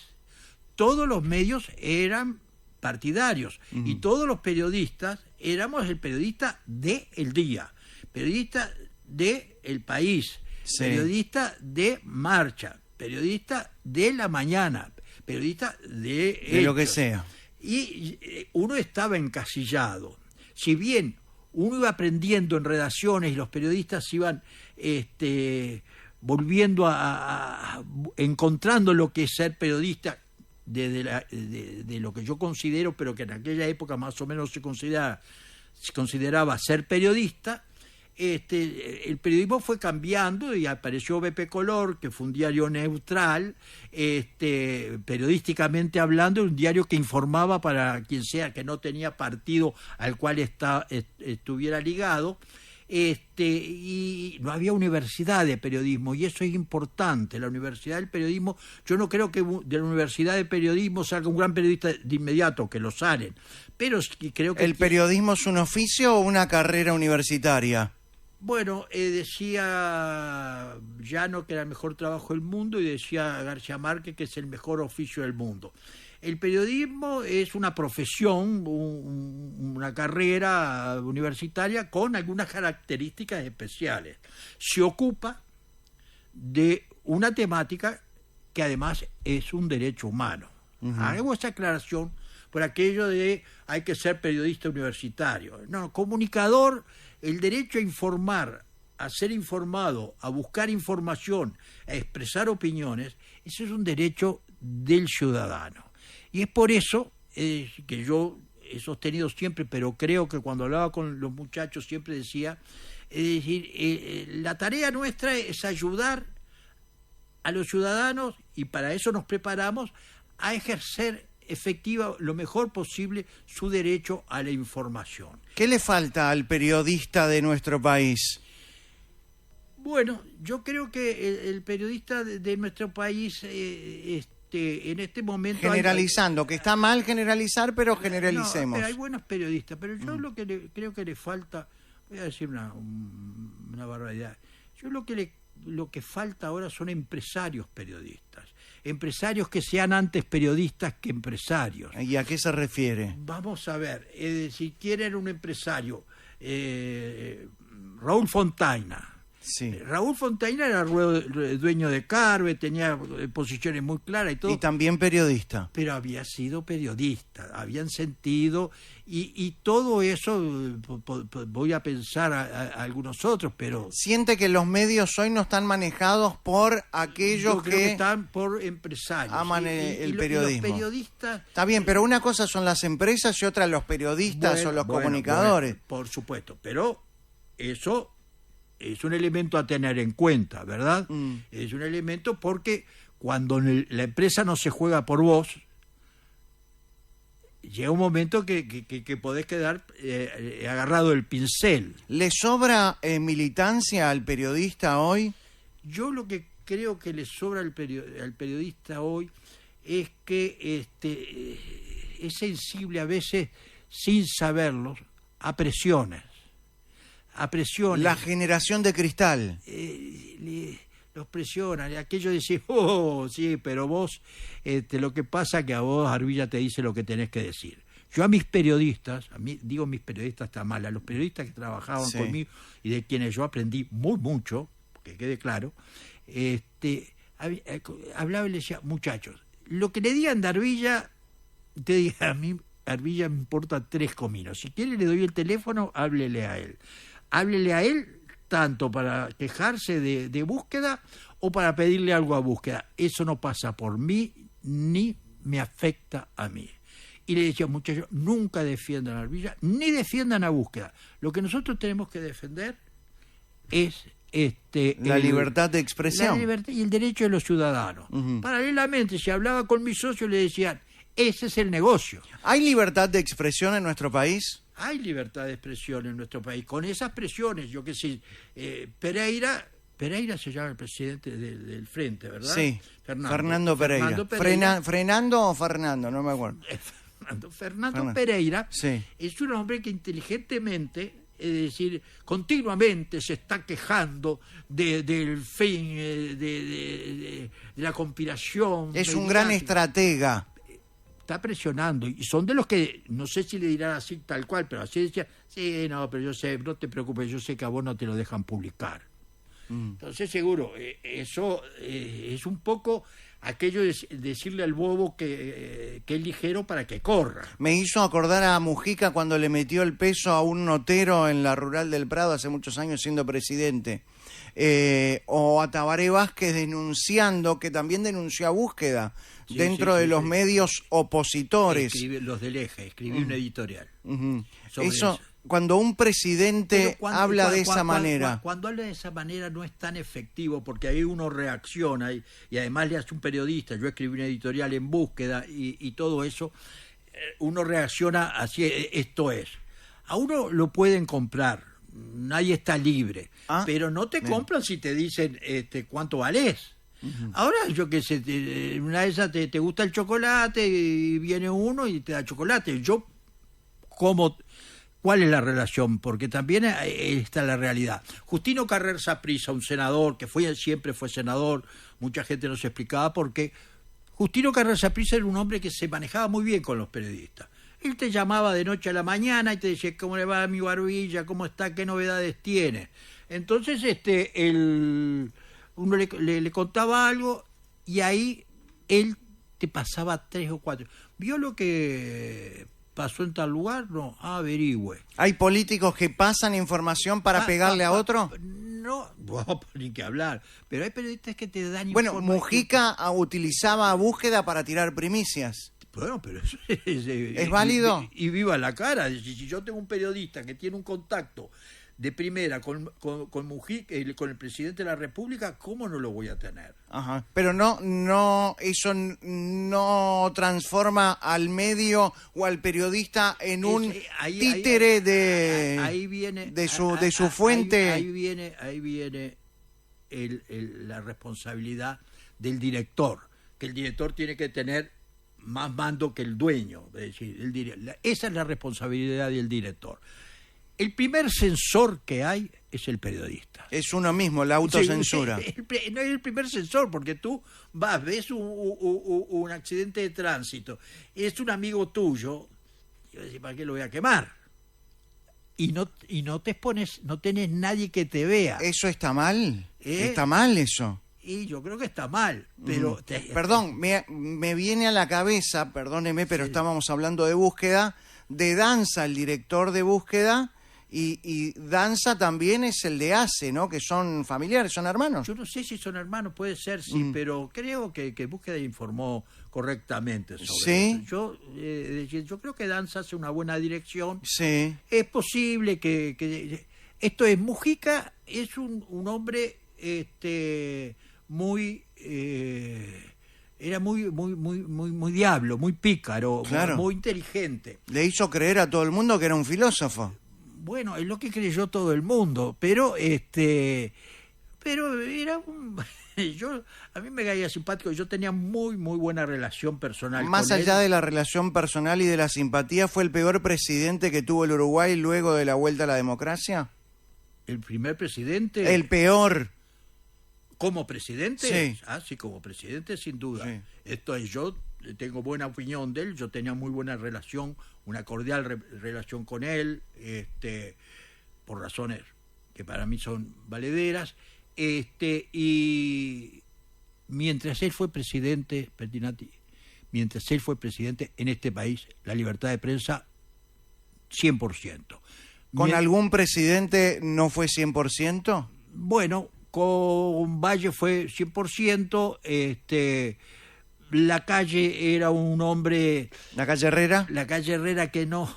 B: todos los medios eran partidarios y todos los periodistas éramos el periodista de El Día, periodista de El País, periodista de Marcha, periodista de La Mañana, periodista de
A: lo que sea.
B: Y uno estaba encasillado. Si bien uno iba aprendiendo en redacciones y los periodistas iban volviendo encontrando lo que es ser periodista de lo que yo considero, pero que en aquella época más o menos se consideraba ser periodista, el periodismo fue cambiando y apareció BP Color, que fue un diario neutral, periodísticamente hablando, un diario que informaba para quien sea que no tenía partido al cual estuviera ligado. y no había universidad de periodismo, y eso es importante. La universidad del periodismo, yo no creo que de la universidad de periodismo salga un gran periodista de inmediato, que lo salen, pero creo que...
A: ¿El periodismo es un oficio o una carrera universitaria?
B: Bueno, decía Llano que era el mejor trabajo del mundo, y decía García Márquez que es el mejor oficio del mundo. El periodismo es una profesión, una carrera universitaria con algunas características especiales. Se ocupa de una temática que además es un derecho humano. Hago esa aclaración por aquello de hay que ser periodista universitario. No, comunicador, el derecho a informar, a ser informado, a buscar información, a expresar opiniones, eso es un derecho del ciudadano. Y es por eso que yo he sostenido siempre, pero creo que cuando hablaba con los muchachos siempre decía, es decir, la tarea nuestra es ayudar a los ciudadanos, y para eso nos preparamos a ejercer efectiva lo mejor posible su derecho a la información.
A: ¿Qué le falta al periodista de nuestro país?
B: Bueno, yo creo que el periodista de nuestro país... en este momento
A: generalizando, que está mal generalizar, pero generalicemos.
B: No, pero hay buenos periodistas, pero yo lo que creo que le falta, voy a decir una barbaridad, yo lo que falta ahora son empresarios periodistas, empresarios que sean antes periodistas que empresarios.
A: ¿Y a qué se refiere?
B: Vamos a ver, si quieren un empresario, Raúl Fontaina.
A: Sí.
B: Raúl Fontaina era dueño de Carve, tenía posiciones muy claras y todo.
A: Y también periodista.
B: Pero había sido periodista, habían sentido, y todo eso, voy a pensar a algunos otros, pero...
A: ¿Siente que los medios hoy no están manejados por aquellos
B: yo creo que están por empresarios?
A: Aman el periodismo.
B: Los periodistas...
A: Está bien, pero una cosa son las empresas y otra los periodistas o los comunicadores.
B: Bueno, por supuesto, pero eso... es un elemento a tener en cuenta, ¿verdad? Es un elemento porque cuando la empresa no se juega por vos, llega un momento que podés quedar agarrado del pincel.
A: ¿Le sobra militancia al periodista hoy?
B: Yo lo que creo que le sobra al periodista hoy es que es sensible a veces, sin saberlo, a presiones.
A: La generación de cristal.
B: Los presionan, aquello de decir, oh, sí, pero vos, lo que pasa que a vos Arbilla te dice lo que tenés que decir. Yo a mis periodistas, mis periodistas está mal, a los periodistas que trabajaban conmigo y de quienes yo aprendí mucho, que quede claro, hablaba y le decía, muchachos, lo que le digan de Arbilla, te diga, a mí Arbilla me importa 3 cominos. Si quiere le doy el teléfono, háblele a él. Háblele a él tanto para quejarse de búsqueda o para pedirle algo a búsqueda. Eso no pasa por mí ni me afecta a mí. Y le decía, muchachos, nunca defiendan a Arbilla ni defiendan a búsqueda. Lo que nosotros tenemos que defender es
A: la libertad de expresión.
B: La libertad y el derecho de los ciudadanos. Paralelamente, si hablaba con mis socios, le decían, ese es el negocio.
A: ¿Hay libertad de expresión en nuestro país?
B: Hay libertad de expresión en nuestro país. Con esas presiones, yo qué sé, Pereira se llama el presidente del Frente, ¿verdad?
A: Sí, Fernando Pereira. ¿Frenando o Fernando? No me acuerdo.
B: Fernando Pereira es un hombre que inteligentemente, es decir, continuamente se está quejando del fin, de la conspiración.
A: Es un gran estratega.
B: Está presionando, y son de los que, no sé si le dirán así tal cual, pero así decía, sí, no, pero yo sé, no te preocupes, yo sé que a vos no te lo dejan publicar. Entonces, seguro, eso es un poco aquello de decirle al bobo que es ligero para que corra.
A: Me hizo acordar a Mujica cuando le metió el peso a un notero en la Rural del Prado hace muchos años siendo presidente. O a Tabaré Vázquez denunciando, que también denunció a búsqueda dentro de los medios opositores.
B: Los del Eje, escribí un editorial.
A: Eso, cuando un presidente habla de esa manera.
B: Cuando habla de esa manera no es tan efectivo, porque ahí uno reacciona y además le hace un periodista. Yo escribí un editorial en búsqueda y todo eso, uno reacciona así, esto es. A uno lo pueden comprar. nadie está libre, pero no te
A: bien.
B: compran si te dicen cuánto valés. Ahora, yo qué sé, una de esas te gusta el chocolate y viene uno y te da chocolate. Yo, ¿cuál es la relación? Porque también está la realidad. Justino Carrer Saprissa, un senador que siempre fue senador, mucha gente nos explicaba por qué. Justino Carrer Saprissa era un hombre que se manejaba muy bien con los periodistas. Él te llamaba de noche a la mañana y te decía, ¿cómo le va a mi barbilla? ¿Cómo está? ¿Qué novedades tiene? Entonces, uno le contaba algo y ahí él te pasaba 3 o 4. ¿Vio lo que pasó en tal lugar? No, averigüe.
A: ¿Hay políticos que pasan información para pegarle a otro?
B: No, ni que hablar. Pero hay periodistas que te dan
A: Bueno,
B: información.
A: Mujica utilizaba Búsqueda para tirar primicias.
B: Bueno, pero eso
A: ¿Es válido?
B: Y viva la cara. Si yo tengo un periodista que tiene un contacto de primera con Mujica, con el presidente de la República, ¿cómo no lo voy a tener?
A: Ajá. Pero eso no transforma al medio o al periodista en un títere de su fuente.
B: Ahí viene la responsabilidad del director, que el director tiene que tener más mando que el dueño. Es decir, esa es la responsabilidad del director. El primer censor que hay es el periodista.
A: Es uno mismo, la autocensura.
B: Sí, no es el primer censor, porque tú ves un accidente de tránsito, es un amigo tuyo, y vas a decir, ¿para qué lo voy a quemar? Y no te expones, no tenés nadie que te vea.
A: ¿Eso está mal? ¿Está mal eso?
B: Y yo creo que está mal, pero...
A: Perdón, me viene a la cabeza, perdóneme, pero estábamos hablando de Búsqueda, de Danza, el director de Búsqueda, y Danza también es el de ACE, ¿no? Que son familiares, son hermanos.
B: Yo no sé si son hermanos, puede ser, sí, pero creo que Búsqueda informó correctamente sobre eso. Yo creo que Danza hace una buena dirección.
A: Sí.
B: Es posible que esto es... Mujica es un hombre muy... era muy diablo, muy pícaro,
A: claro.
B: muy inteligente.
A: Le hizo creer a todo el mundo que era un filósofo.
B: Bueno, es lo que creyó todo el mundo, pero era a mí me caía simpático, yo tenía muy buena relación personal con él.
A: Más allá de la relación personal y de la simpatía, ¿fue el peor presidente que tuvo el Uruguay luego de la vuelta a la democracia?
B: ¿El primer presidente?
A: El peor.
B: ¿Como presidente?
A: Sí.
B: Sí, como presidente, sin duda.
A: Sí.
B: Esto es, yo tengo buena opinión de él, yo tenía muy buena relación, una cordial relación con él, por razones que para mí son valederas, y mientras él fue presidente, Pertinati, en este país, la libertad de prensa, 100%.
A: ¿Con algún presidente no fue 100%?
B: Bueno, con Valle fue 100%, Lacalle era un hombre...
A: ¿Lacalle Herrera?
B: Lacalle Herrera que no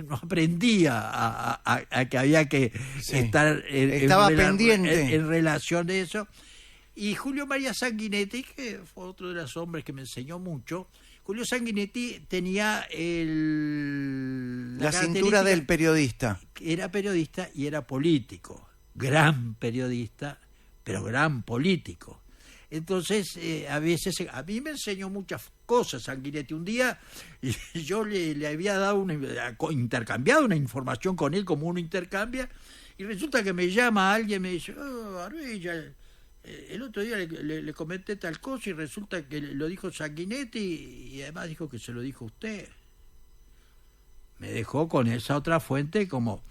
B: aprendía a que había que estar
A: estaba pendiente
B: en relación de eso. Y Julio María Sanguinetti, que fue otro de los hombres que me enseñó mucho, Julio Sanguinetti tenía
A: la cintura del periodista.
B: Era periodista y era político. Gran periodista, pero gran político. Entonces, a mí me enseñó muchas cosas Sanguinetti. Un día yo le había dado intercambiado una información con él como uno intercambia, y resulta que me llama alguien y me dice, Arbella, el otro día le comenté tal cosa y resulta que lo dijo Sanguinetti y además dijo que se lo dijo usted. Me dejó con esa otra fuente como...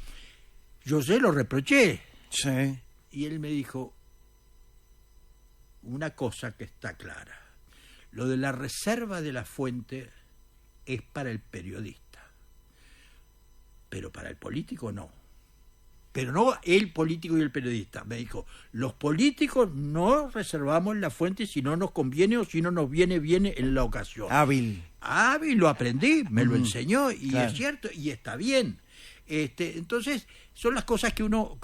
B: Yo se lo reproché.
A: Sí.
B: Y él me dijo una cosa que está clara: lo de la reserva de la fuente es para el periodista, pero para el político no. Pero no el político y el periodista. Me dijo, los políticos no reservamos la fuente si no nos conviene o si no nos viene bien en la ocasión.
A: Hábil,
B: lo aprendí, me lo enseñó, y
A: claro.
B: Es cierto, y está bien. Entonces son las cosas que uno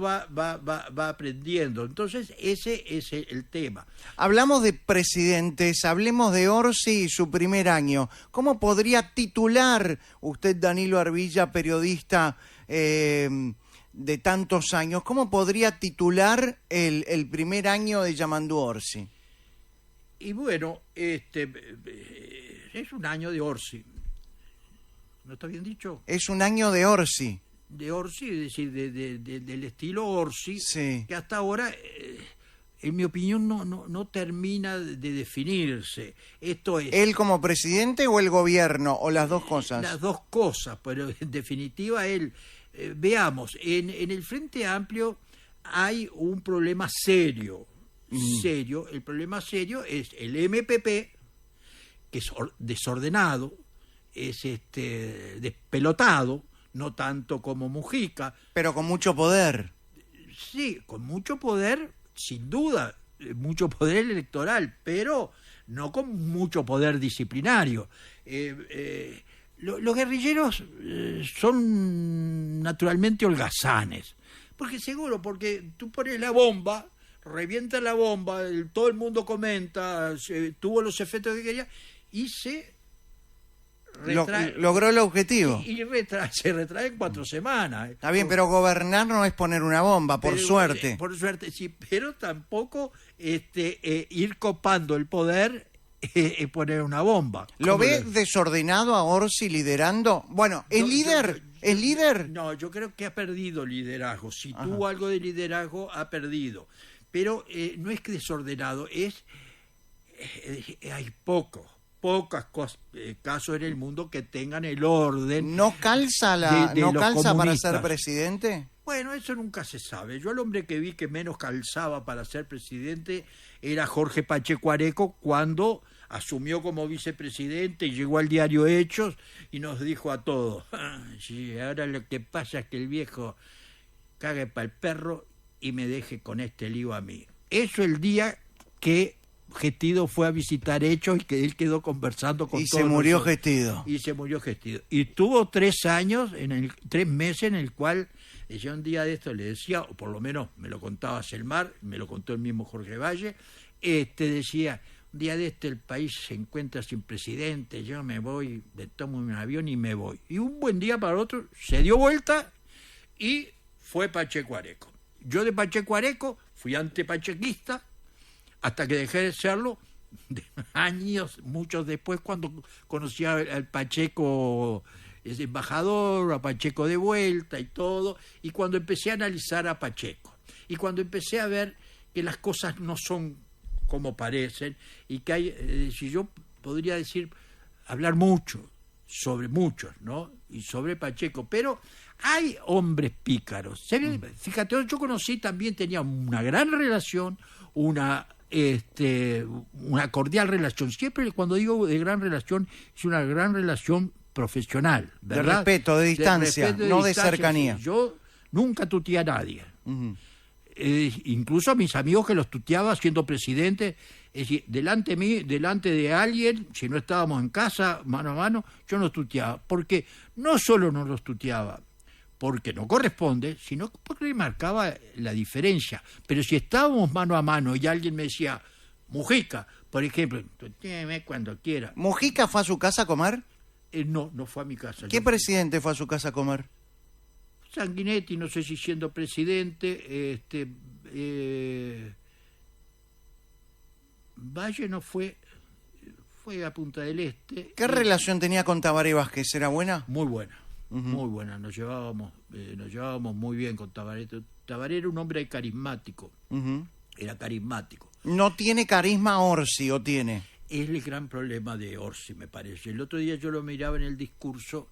B: va aprendiendo. Entonces ese es el tema.
A: Hablamos de presidentes, hablemos de Orsi y su primer año. ¿Cómo podría titular usted, Danilo Arbilla, periodista, de tantos años, ¿cómo podría titular el primer año de Yamandu Orsi?
B: Y bueno, es un año de Orsi. ¿No está bien dicho?
A: Es un año de Orsi.
B: De Orsi, es decir, del estilo Orsi,
A: Sí.
B: que hasta ahora, en mi opinión, no termina de definirse. Esto es...
A: ¿Él como presidente o el gobierno, o las dos cosas?
B: Las dos cosas, pero en definitiva él... veamos, en el Frente Amplio hay un problema serio, serio. El problema serio es el MPP, que es desordenado, es despelotado, no tanto como Mujica.
A: Pero con mucho poder.
B: Sí, con mucho poder, sin duda, mucho poder electoral, pero no con mucho poder disciplinario. Los guerrilleros son naturalmente holgazanes, porque tú pones la bomba, revienta la bomba, todo el mundo comenta, tuvo los efectos que quería y se retrae,
A: logró el objetivo.
B: y se retrae en 4 semanas.
A: Está bien, pero gobernar no es poner una bomba, por suerte.
B: Por suerte, sí, pero tampoco ir copando el poder es poner una bomba.
A: ¿Lo ve desordenado a Orsi liderando? Bueno, ¿es líder? ¿Es líder?
B: No, yo creo que ha perdido liderazgo. Si tuvo algo de liderazgo, ha perdido. Pero no es que desordenado, hay pocos casos en el mundo que tengan el orden.
A: ¿No calza
B: de los
A: para
B: comunistas.
A: ser presidente?
B: Bueno, eso nunca se sabe. Yo al hombre que vi que menos calzaba para ser presidente era Jorge Pacheco Areco, cuando asumió como vicepresidente y llegó al diario Hechos y nos dijo a todos: sí, ahora lo que pasa es que el viejo cague para el perro y me deje con este lío a mí. Eso el día que Gestido fue a visitar Hechos y que él quedó conversando con todos.
A: Y se murió Gestido.
B: Y se murió Gestido. Y tuvo 3 años, 3 meses en el cual yo un día de esto le decía, o por lo menos me lo contaba Selmar, me lo contó el mismo Jorge Valle, decía: un día de el país se encuentra sin presidente, yo me voy, le tomo un avión y me voy. Y un buen día para otro se dio vuelta y fue Pacheco Areco. Yo de Pacheco Areco fui antipachequista hasta que dejé de serlo años, muchos después, cuando conocí al Pacheco embajador, a Pacheco de vuelta y todo, y cuando empecé a analizar a Pacheco, y cuando empecé a ver que las cosas no son como parecen, y que hay, si yo podría decir, hablar mucho sobre muchos, ¿no? Y sobre Pacheco, pero hay hombres pícaros. Fíjate, yo conocí también, tenía una gran relación, una cordial relación. Siempre cuando digo de gran relación, es una gran relación profesional, ¿verdad?
A: De respeto, de distancia, no de
B: distancia,
A: cercanía.
B: Sí. Yo nunca tuteé a nadie. Incluso a mis amigos que los tuteaba siendo presidente, es decir, delante de alguien, si no estábamos en casa, mano a mano, yo no tuteaba. Porque no solo no los tuteaba porque no corresponde, sino porque marcaba la diferencia. Pero si estábamos mano a mano y alguien me decía: Mujica, por ejemplo, tuteame cuando quiera.
A: ¿Mujica fue a su casa a comer?
B: No fue a mi casa.
A: ¿Qué presidente fue a su casa a comer?
B: Sanguinetti, no sé si siendo presidente, Valle no fue a Punta del Este.
A: ¿Qué relación tenía con Tabaré Vázquez? ¿Era buena?
B: Muy buena, muy buena. Nos llevábamos muy bien con Tabaré. Tabaré era un hombre carismático, era carismático.
A: ¿No tiene carisma Orsi o tiene?
B: Es el gran problema de Orsi, me parece. El otro día yo lo miraba en el discurso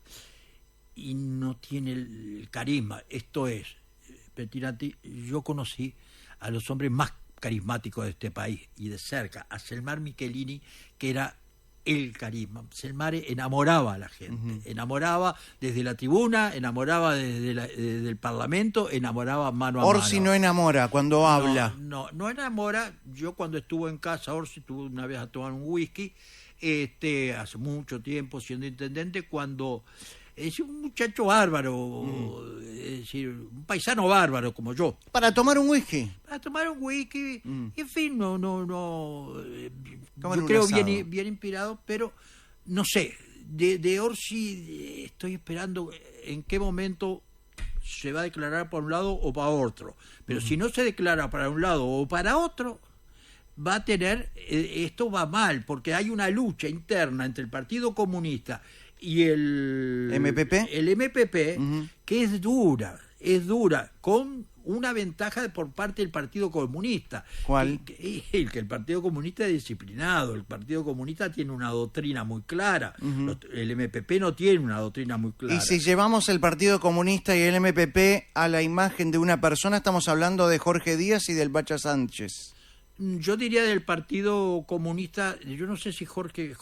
B: y no tiene el carisma. Esto es, Pettinati, yo conocí a los hombres más carismáticos de este país y de cerca, a Selmar Michelini, que era el carisma. Selmar enamoraba a la gente, enamoraba desde la tribuna, enamoraba desde el Parlamento, enamoraba mano a mano.
A: Orsi no enamora cuando habla.
B: No enamora. Yo cuando estuve en casa, Orsi tuve una vez a tomar un whisky, hace mucho tiempo siendo intendente, cuando es un muchacho bárbaro, es decir, un paisano bárbaro como yo.
A: ¿Para tomar un whisky?
B: Para tomar un whisky, en fin, yo
A: Toman
B: creo
A: un asado.
B: bien inspirado, pero no sé, de Orsi estoy esperando en qué momento se va a declarar para un lado o para otro. Pero si no se declara para un lado o para otro, va a tener, esto va mal, porque hay una lucha interna entre el Partido Comunista y el
A: MPP,
B: que es dura, con una ventaja por parte del Partido Comunista.
A: ¿Cuál?
B: Que el Partido Comunista es disciplinado, el Partido Comunista tiene una doctrina muy clara, el MPP no tiene una doctrina muy clara.
A: Y si llevamos el Partido Comunista y el MPP a la imagen de una persona, estamos hablando de Jorge Díaz y del Bacha Sánchez.
B: Yo diría del Partido Comunista, yo no sé si Jorge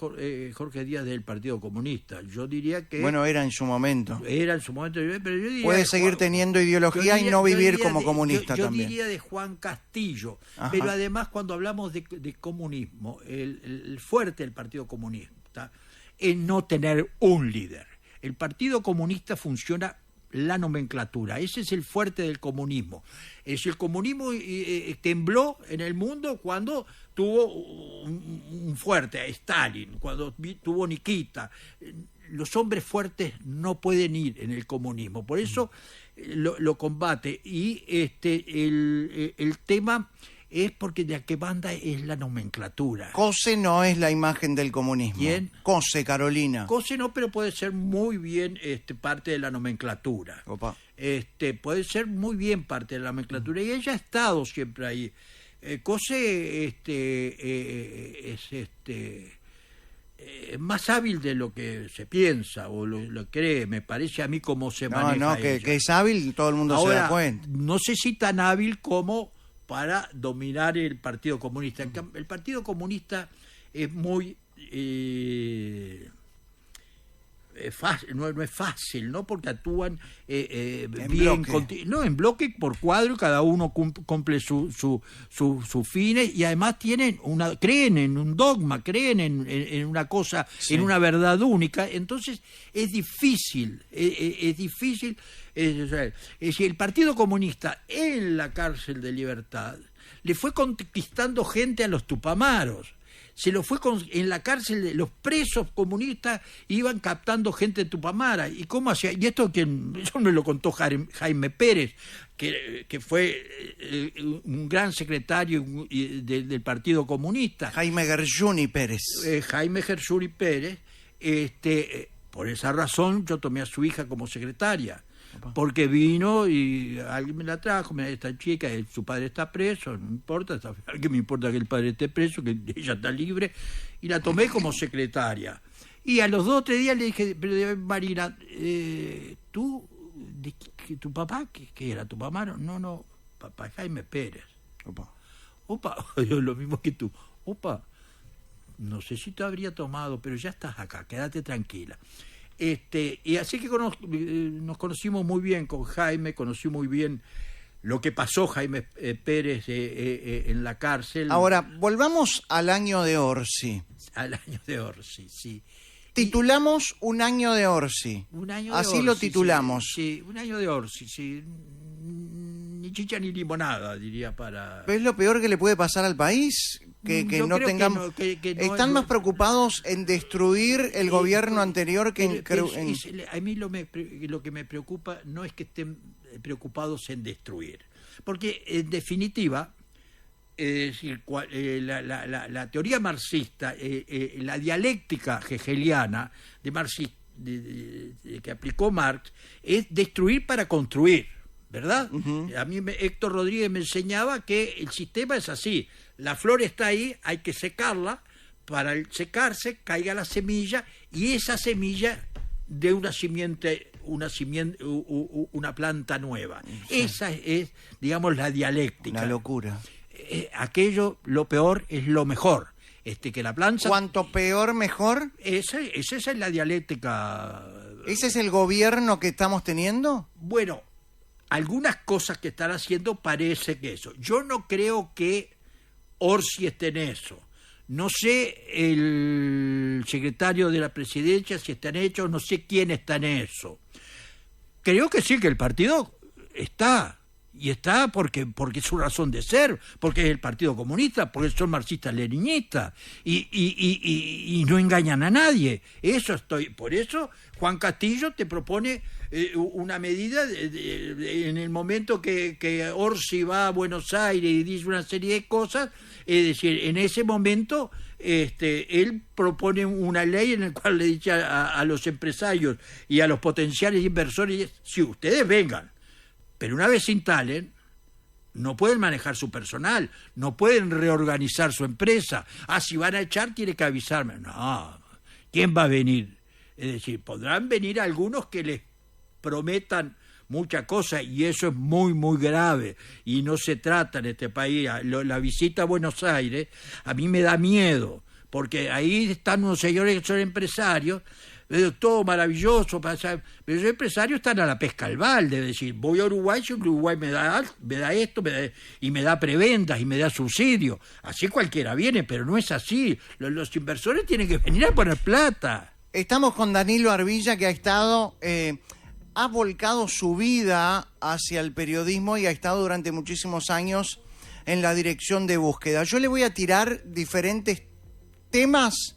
B: Díaz del Partido Comunista, yo diría que...
A: Bueno, era en su momento.
B: Era en su momento, pero yo diría...
A: Puede seguir teniendo ideología y no vivir como comunista también.
B: Yo diría de Juan Castillo,
A: Ajá.
B: Pero además cuando hablamos de comunismo, el fuerte del Partido Comunista es no tener un líder. El Partido Comunista funciona la nomenclatura, ese es el fuerte del comunismo. El comunismo tembló en el mundo cuando tuvo un fuerte, Stalin, cuando tuvo Nikita. Los hombres fuertes no pueden ir en el comunismo, por eso lo combate. Y el tema es porque de qué banda es la nomenclatura.
A: Cose no es la imagen del comunismo.
B: ¿Quién?
A: Cose, Carolina.
B: Cose no, pero puede ser muy bien parte de la nomenclatura.
A: Opa.
B: Puede ser muy bien parte de la nomenclatura y ella ha estado siempre ahí. Cose es más hábil de lo que se piensa o lo cree, me parece a mí cómo se maneja.
A: No, que es hábil, todo el mundo
B: Ahora,
A: se da cuenta.
B: No sé si tan hábil como para dominar el Partido Comunista. El Partido Comunista es muy fácil, no es fácil, ¿no? Porque actúan bien en bloque por cuadro, cada uno cumple sus fines y además creen en un dogma, creen en una cosa,
A: sí,
B: en una verdad única. Entonces es difícil, si el Partido Comunista en la cárcel de Libertad le fue conquistando gente a los tupamaros, se lo fue en la cárcel de los presos comunistas iban captando gente de Tupamara. ¿Y cómo hacía? Y esto eso me lo contó Jaime Pérez, que fue un gran secretario del Partido Comunista.
A: Jaime Gershuni Pérez.
B: Jaime Gershuni Pérez, por esa razón yo tomé a su hija como secretaria. Porque vino y alguien me la trajo, esta chica, su padre está preso, no importa, ¿qué me importa que el padre esté preso, que ella está libre? Y la tomé como secretaria. Y a los 2 o 3 días le dije, pero Marina, ¿tú, tu papá, qué era, tu mamá? No, papá Jaime Pérez. Opa, yo lo mismo que tú. Opa, no sé si te habría tomado, pero ya estás acá, quédate tranquila. Y así que nos conocimos muy bien con Jaime, conocí muy bien lo que pasó Jaime Pérez en la cárcel.
A: Ahora, volvamos al año de Orsi.
B: Al año de Orsi, sí.
A: Titulamos Un año de Orsi. Así Orsi, lo titulamos.
B: Sí, un año de Orsi, sí. Ni chicha ni limonada, diría para...
A: ¿Pero es lo peor que le puede pasar al país? Que no tengamos... Que no están más preocupados en destruir el gobierno anterior que en...
B: A mí lo que me preocupa no es que estén preocupados en destruir. Porque, en definitiva, la teoría marxista, la dialéctica hegeliana que aplicó Marx, es destruir para construir. ¿Verdad? A mí Héctor Rodríguez me enseñaba que el sistema es así. La flor está ahí, hay que secarla, para secarse caiga la semilla y esa semilla de una planta nueva. Sí. Esa es, digamos, la dialéctica.
A: Una locura.
B: Lo peor es lo mejor. Que la planta...
A: ¿Cuánto peor, mejor?
B: Esa es la dialéctica.
A: ¿Ese es el gobierno que estamos teniendo?
B: Bueno, algunas cosas que están haciendo parece que eso. Yo no creo que Orsi esté en eso. No sé el secretario de la presidencia si está en eso, no sé quién está en eso. Creo que sí, que el partido está. Y está porque es su razón de ser, porque es el Partido Comunista, porque son marxistas-leninistas y no engañan a nadie. Por eso Juan Castillo te propone una medida en el momento que Orsi va a Buenos Aires y dice una serie de cosas, es decir, en ese momento él propone una ley en la cual le dice a los empresarios y a los potenciales inversores, si ustedes vengan, pero una vez se instalen, no pueden manejar su personal, no pueden reorganizar su empresa. Si van a echar, tiene que avisarme. No, ¿quién va a venir? Es decir, podrán venir algunos que les prometan mucha cosa, y eso es muy, muy grave, y no se trata en este país. La visita a Buenos Aires a mí me da miedo, porque ahí están unos señores que son empresarios, todo maravilloso, pero los empresarios están a la pesca al balde, es decir, voy a Uruguay, si Uruguay me da esto, y me da prebendas y me da subsidio. Así cualquiera viene, pero no es así. Los inversores tienen que venir a poner plata.
A: Estamos con Danilo Arbilla, que ha volcado su vida hacia el periodismo y ha estado durante muchísimos años en la dirección de búsqueda. Yo le voy a tirar diferentes temas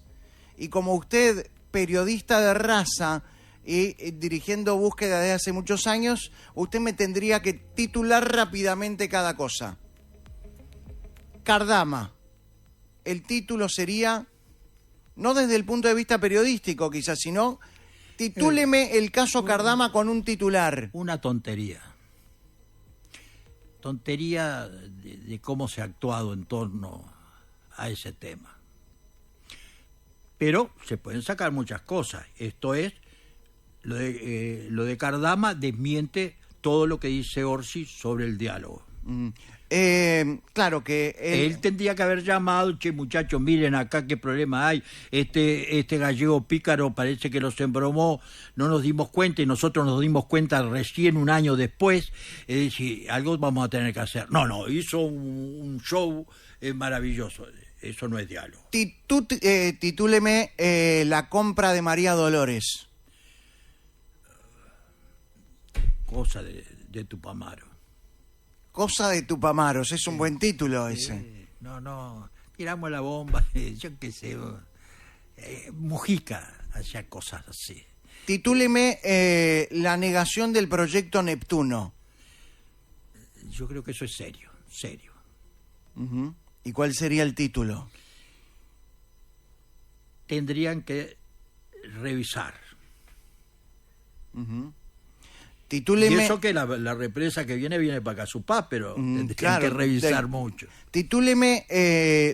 A: y como usted, periodista de raza y dirigiendo búsqueda desde hace muchos años, usted me tendría que titular rápidamente cada cosa. Cardama. El título sería, no desde el punto de vista periodístico quizás, sino titúleme el caso Cardama con un titular.
B: Una tontería. Tontería de cómo se ha actuado en torno a ese tema. Pero se pueden sacar muchas cosas. Esto es, lo de Cardama desmiente todo lo que dice Orsi sobre el diálogo.
A: Claro que
B: él tendría que haber llamado, che, muchachos, miren acá qué problema hay, este gallego pícaro parece que los embromó, no nos dimos cuenta y nosotros nos dimos cuenta recién un año después, es decir, algo vamos a tener que hacer. No, hizo un show maravilloso. Eso no es diálogo.
A: Titúleme la compra de María Dolores.
B: Cosa de Tupamaros.
A: Cosa de Tupamaros, es un buen título ese.
B: No, tiramos la bomba, yo qué sé. Mujica hacía cosas así.
A: Titúleme la negación del proyecto Neptuno.
B: Yo creo que eso es serio.
A: Uh-huh. ¿Y cuál sería el título?
B: Tendrían que revisar.
A: Uh-huh.
B: Titúleme... Y eso que la represa que viene para Casupá, pero tendrían que revisar mucho.
A: Titúleme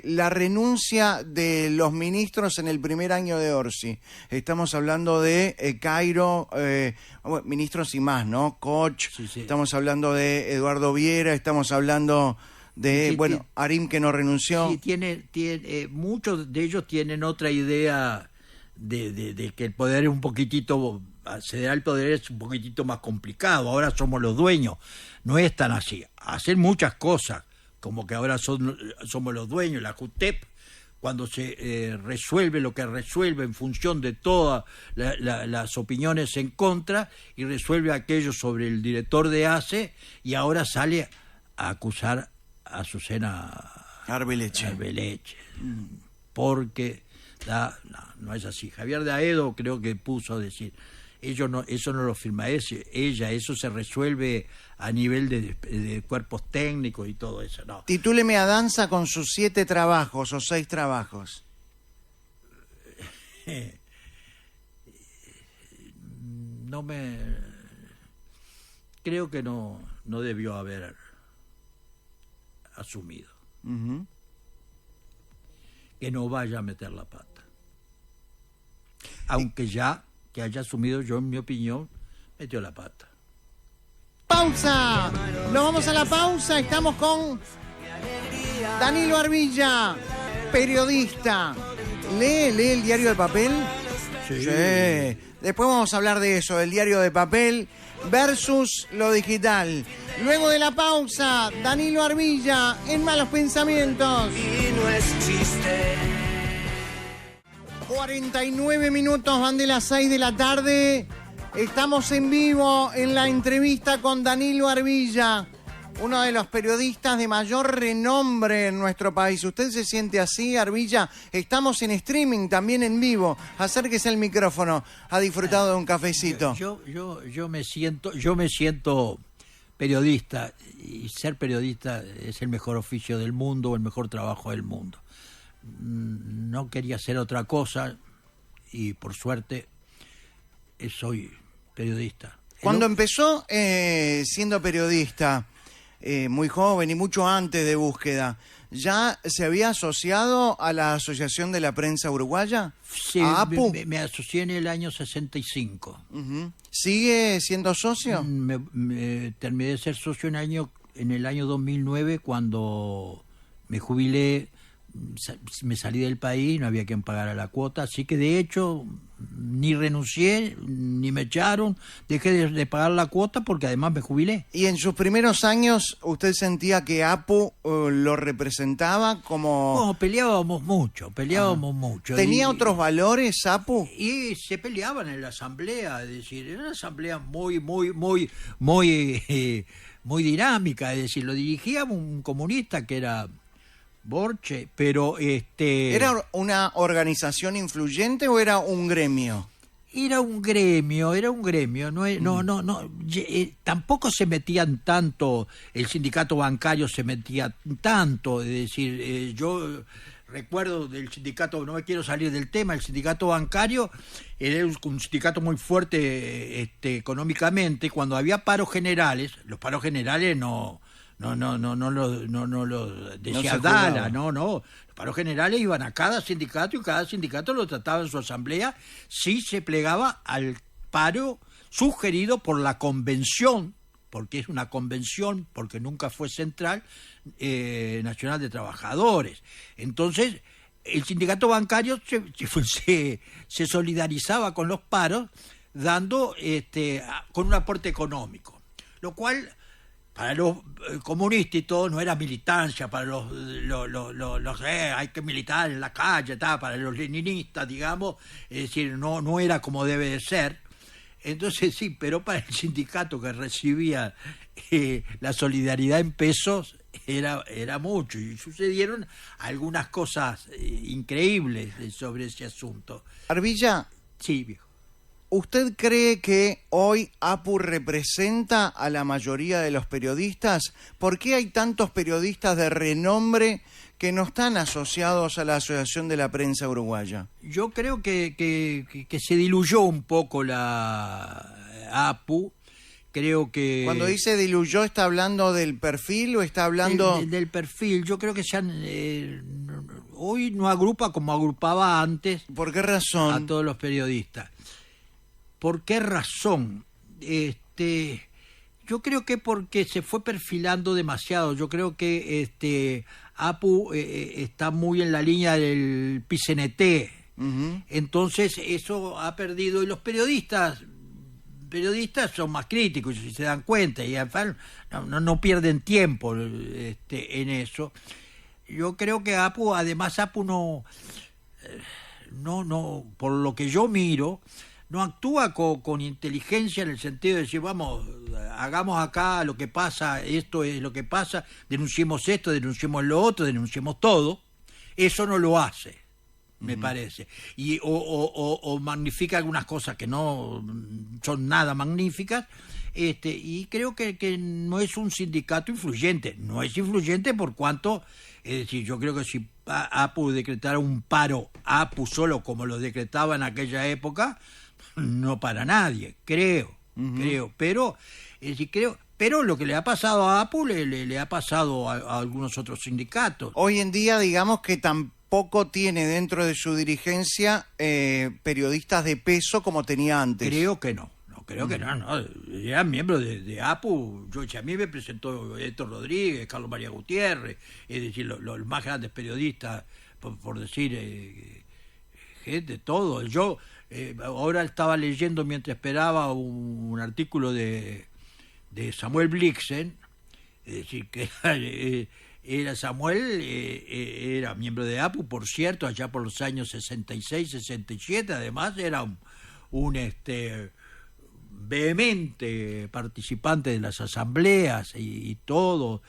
A: la renuncia de los ministros en el primer año de Orsi. Estamos hablando de Cairo, ministros y más, ¿no? Koch, sí. Estamos hablando de Eduardo Viera, estamos hablando de, Arim, que no renunció.
B: Sí, muchos de ellos tienen otra idea de que el poder es un poquitito, acceder al poder es un poquitito más complicado, ahora somos los dueños. No es tan así. Hacen muchas cosas, como que ahora somos los dueños, la JUTEP, cuando se resuelve lo que resuelve en función de todas las opiniones en contra, y resuelve aquello sobre el director de ACE, y ahora sale a acusar a Azucena
A: Arbeleche.
B: Porque no es así. Javier de Aedo creo que puso a decir, eso no lo firma ella, eso se resuelve a nivel de cuerpos técnicos y todo eso. No.
A: Titúleme a Danza con sus 7 trabajos o 6 trabajos.
B: Creo que no debió haber asumido.
A: Uh-huh.
B: Que no vaya a meter la pata. Aunque ya que haya asumido, yo en mi opinión, metió la pata.
A: ¡Pausa! Nos vamos a la pausa. Estamos con Danilo Arbilla, periodista. ¿Lee el diario de papel?
B: Sí.
A: Después vamos a hablar de eso, del diario de papel versus lo digital. Luego de la pausa, Danilo Arbilla en Malos Pensamientos.
C: Y no es chiste.
A: 49 minutos van de las 6 de la tarde. Estamos en vivo en la entrevista con Danilo Arbilla. uno de los periodistas de mayor renombre en nuestro país. ¿Usted se siente así, Arbilla? Estamos en streaming, también en vivo. Acérquese al micrófono. Ha disfrutado de un cafecito.
B: Yo me siento periodista, y ser periodista es el mejor oficio del mundo, el mejor trabajo del mundo. No quería hacer otra cosa y por suerte soy periodista.
A: Cuando empezó siendo periodista, muy joven y mucho antes de Búsqueda, ¿ya se había asociado a la Asociación de la Prensa Uruguaya?
B: Sí,
A: ¿A APU?
B: me asocié en el año 65.
A: Uh-huh. ¿Sigue siendo socio?
B: Terminé de ser socio en el año 2009, cuando me jubilé. Me salí del país, no había quien pagara la cuota, así que de hecho ni renuncié, ni me echaron, dejé de pagar la cuota porque además me jubilé.
A: ¿Y en sus primeros años usted sentía que APU lo representaba como...?
B: No, peleábamos mucho.
A: ¿Tenía otros valores, APU?
B: Y se peleaban en la asamblea, es decir, era una asamblea muy dinámica, es decir, lo dirigía un comunista que era Borche, pero
A: ¿Era una organización influyente o era un gremio?
B: Era un gremio, tampoco se metían tanto, el sindicato bancario se metía tanto, es decir, yo recuerdo del sindicato, no me quiero salir del tema, el sindicato bancario era un sindicato muy fuerte económicamente. Cuando había paros generales, los paros generales no lo decía Dala, no. Los paros generales iban a cada sindicato y cada sindicato lo trataba en su asamblea si se plegaba al paro sugerido por la convención, porque es una convención, porque nunca fue central, Nacional de Trabajadores. Entonces, el sindicato bancario se solidarizaba con los paros, dando con un aporte económico, lo cual para los comunistas y todo no era militancia, para los hay que militar en la calle, para los leninistas, digamos, es decir, no era como debe de ser. Entonces sí, pero para el sindicato que recibía la solidaridad en pesos era mucho, y sucedieron algunas cosas increíbles sobre ese asunto.
A: Arbilla.
B: Sí, viejo.
A: ¿Usted cree que hoy APU representa a la mayoría de los periodistas? ¿Por qué hay tantos periodistas de renombre que no están asociados a la Asociación de la Prensa Uruguaya?
B: Yo creo que se diluyó un poco la APU. Creo que...
A: Cuando dice diluyó, ¿está hablando del perfil o está hablando...?
B: Del perfil. Yo creo que hoy no agrupa como agrupaba antes.
A: ¿Por qué razón?
B: A todos los periodistas. ¿Por qué razón? Yo creo que porque se fue perfilando demasiado. Yo creo que APU está muy en la línea del PCNT. Uh-huh. Entonces eso ha perdido. Y los periodistas son más críticos, si se dan cuenta, y no pierden tiempo en eso. Yo creo que APU no, por lo que yo miro, no actúa con inteligencia, en el sentido de decir, vamos, hagamos acá lo que pasa, esto es lo que pasa, denunciemos esto, denunciemos lo otro, denunciemos todo. Eso no lo hace, me parece. Y o magnifica algunas cosas que no son nada magníficas, y creo que no es un sindicato influyente. No es influyente por cuanto, es decir, yo creo que si APU decretara un paro, APU solo como lo decretaba en aquella época, no para nadie, creo, pero lo que le ha pasado a APU le ha pasado a algunos otros sindicatos.
A: Hoy en día, digamos que tampoco tiene dentro de su dirigencia periodistas de peso como tenía antes.
B: Creo que no. Era miembro de APU. A mí me presentó Héctor Rodríguez, Carlos María Gutiérrez, es decir, los más grandes periodistas, por decir, gente, todo. Yo ahora estaba leyendo, mientras esperaba, un artículo de Samuel Blixen, es decir, que era Samuel, era miembro de APU, por cierto, allá por los años 66, 67, además era un vehemente participante de las asambleas y todo.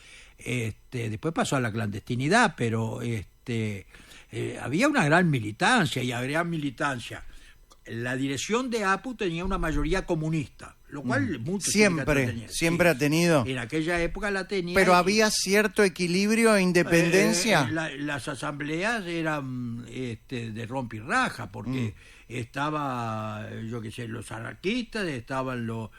B: Después pasó a la clandestinidad, pero había una gran militancia y habría militancia. La dirección de APU tenía una mayoría comunista, lo cual muchos
A: siempre ha tenido.
B: En aquella época la tenía.
A: Pero había cierto equilibrio e independencia.
B: Las asambleas eran de rompirraja, porque estaba, yo qué sé, los anarquistas, estaban los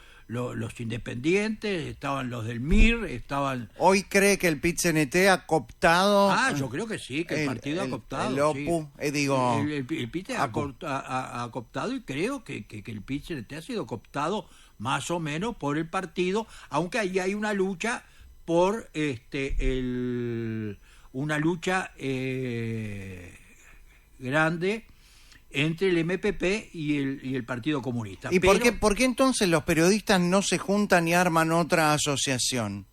B: independientes, estaban los del MIR, estaban...
A: ¿Hoy cree que el PIT-CNT ha cooptado?
B: Yo creo que sí, que el partido ha cooptado.
A: El OPU,
B: sí.
A: digo...
B: El PIT ha cooptado, y creo que el PIT-CNT ha sido cooptado más o menos por el partido, aunque ahí hay una lucha por una lucha grande entre el MPP y el Partido Comunista.
A: ¿Y por qué entonces los periodistas no se juntan y arman otra asociación?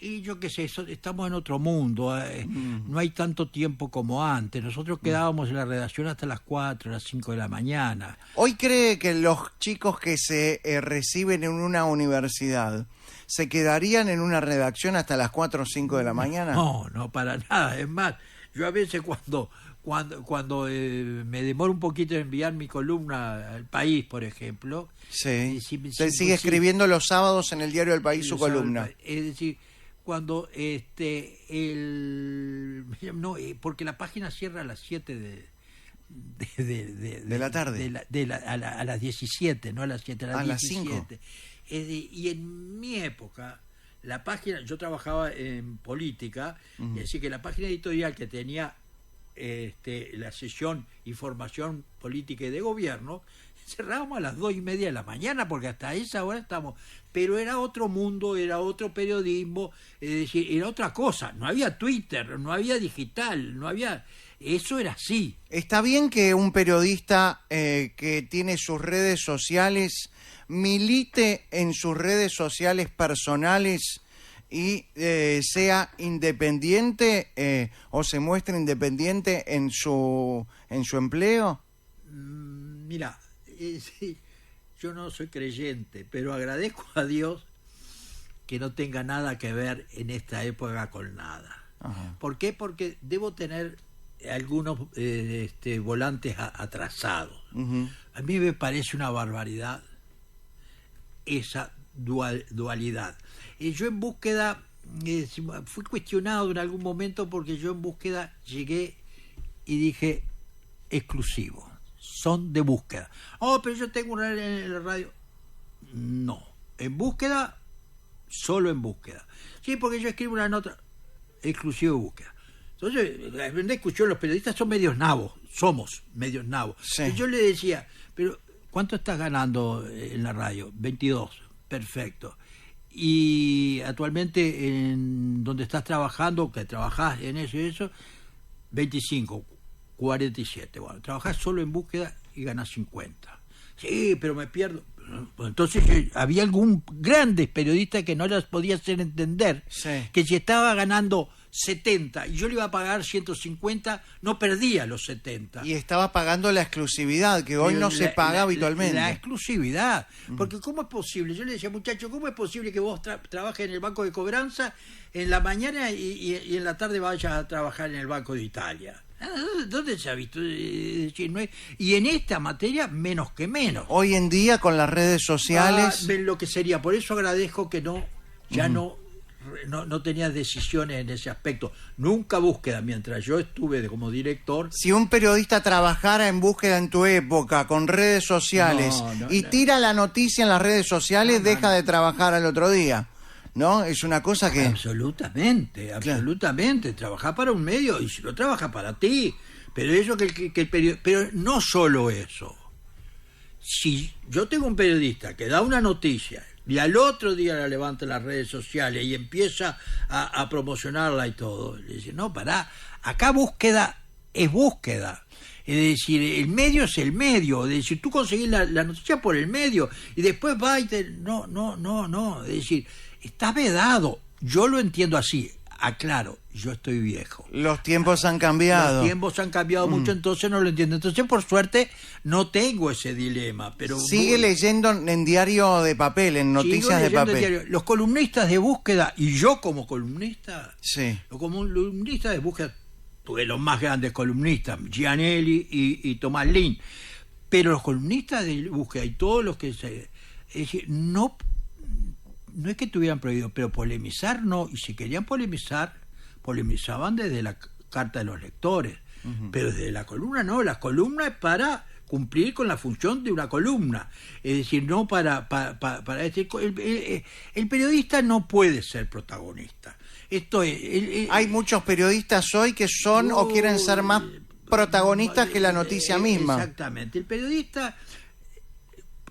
B: Y yo qué sé, estamos en otro mundo, no hay tanto tiempo como antes. Nosotros quedábamos en la redacción hasta las 4, las 5 de la mañana.
A: ¿Hoy cree que los chicos que se reciben en una universidad se quedarían en una redacción hasta las 4 o 5 de la mañana?
B: No, para nada. Es más, yo a veces cuando me demoro un poquito en enviar mi columna al País, por ejemplo...
A: Sí, usted sigue escribiendo los sábados en el diario El País su columna.
B: Es decir, cuando porque la página cierra a las 7
A: de la tarde.
B: A las 17, no a las 7, a las 17.
A: 5.
B: Y en mi época, la página... Yo trabajaba en política, es decir, que la página editorial que tenía... la sesión Información Política y de Gobierno, cerrábamos a las 2:30 de la mañana, porque hasta esa hora estamos, pero era otro mundo, era otro periodismo, es decir, era otra cosa, no había Twitter, no había digital, no había, eso era así.
A: ¿Está bien que un periodista que tiene sus redes sociales milite en sus redes sociales personales y sea independiente o se muestre independiente en su empleo?
B: Mira, yo no soy creyente, pero agradezco a Dios que no tenga nada que ver en esta época con nada.
A: Ajá.
B: ¿Por qué? Porque debo tener algunos volantes atrasados.
A: Uh-huh.
B: A mí me parece una barbaridad esa dualidad. Yo en búsqueda, fui cuestionado en algún momento, porque yo en búsqueda llegué y dije exclusivo, son de búsqueda. Pero yo tengo una en la radio. No, en búsqueda, solo en búsqueda. Sí, porque yo escribo una nota, exclusivo de búsqueda. Entonces, la discusión, los periodistas son medios nabos, somos medios nabos.
A: Sí.
B: Y yo le decía, pero ¿cuánto estás ganando en la radio? 22, perfecto. Y actualmente en donde estás trabajando, que trabajás en eso y eso, 25, 47. Bueno, trabajás solo en búsqueda y ganás 50. Sí, pero me pierdo. Bueno, entonces había algún grandes periodistas que no las podía hacer entender,
A: sí,
B: que si estaba ganando 70 y yo le iba a pagar 150, no perdía los 70.
A: Y estaba pagando la exclusividad, que hoy no se paga habitualmente.
B: La exclusividad. Porque ¿cómo es posible? Yo le decía, muchacho, ¿cómo es posible que vos trabajes en el Banco de Cobranza en la mañana y en la tarde vayas a trabajar en el Banco de Italia? ¿Dónde se ha visto? Y en esta materia, menos que menos.
A: Hoy en día, con las redes sociales...
B: Ven lo que sería. Por eso agradezco que ya no tenía decisiones en ese aspecto. Nunca búsqueda. Mientras yo estuve como director...
A: Si un periodista trabajara en búsqueda en tu época, con redes sociales, tira la noticia en las redes sociales, deja de trabajar al otro día. ¿No? Es una cosa que...
B: Absolutamente. Trabajar para un medio, y si no trabaja para ti. Pero eso que el periodista... Pero no solo eso. Si yo tengo un periodista que da una noticia y al otro día la levanta en las redes sociales y empieza a promocionarla y todo, le dice, no, pará, acá búsqueda es búsqueda. Es decir, el medio es el medio. Es decir, tú conseguís la noticia por el medio y después va y te... No. Es decir, está vedado. Yo lo entiendo así. aclaro, yo estoy viejo.
A: Los tiempos han cambiado.
B: Los tiempos han cambiado mucho, entonces no lo entiendo. Entonces, por suerte, no tengo ese dilema. Pero
A: sigue leyendo en diario de papel, en noticias de papel.
B: Diario. Los columnistas de búsqueda, y yo como columnista,
A: sí.
B: Los columnistas de búsqueda, tuve los más grandes columnistas, Gianelli y Tomás Lin, pero los columnistas de búsqueda y todos los que es decir, no es que tuvieran prohibido, pero polemizar no, y si querían polemizar, polemizaban desde la carta de los lectores, pero desde la columna no, la columna es para cumplir con la función de una columna, es decir, no para decir, el periodista no puede ser protagonista. Esto es,
A: hay muchos periodistas hoy que son o quieren ser más protagonistas que la noticia misma.
B: Exactamente, el periodista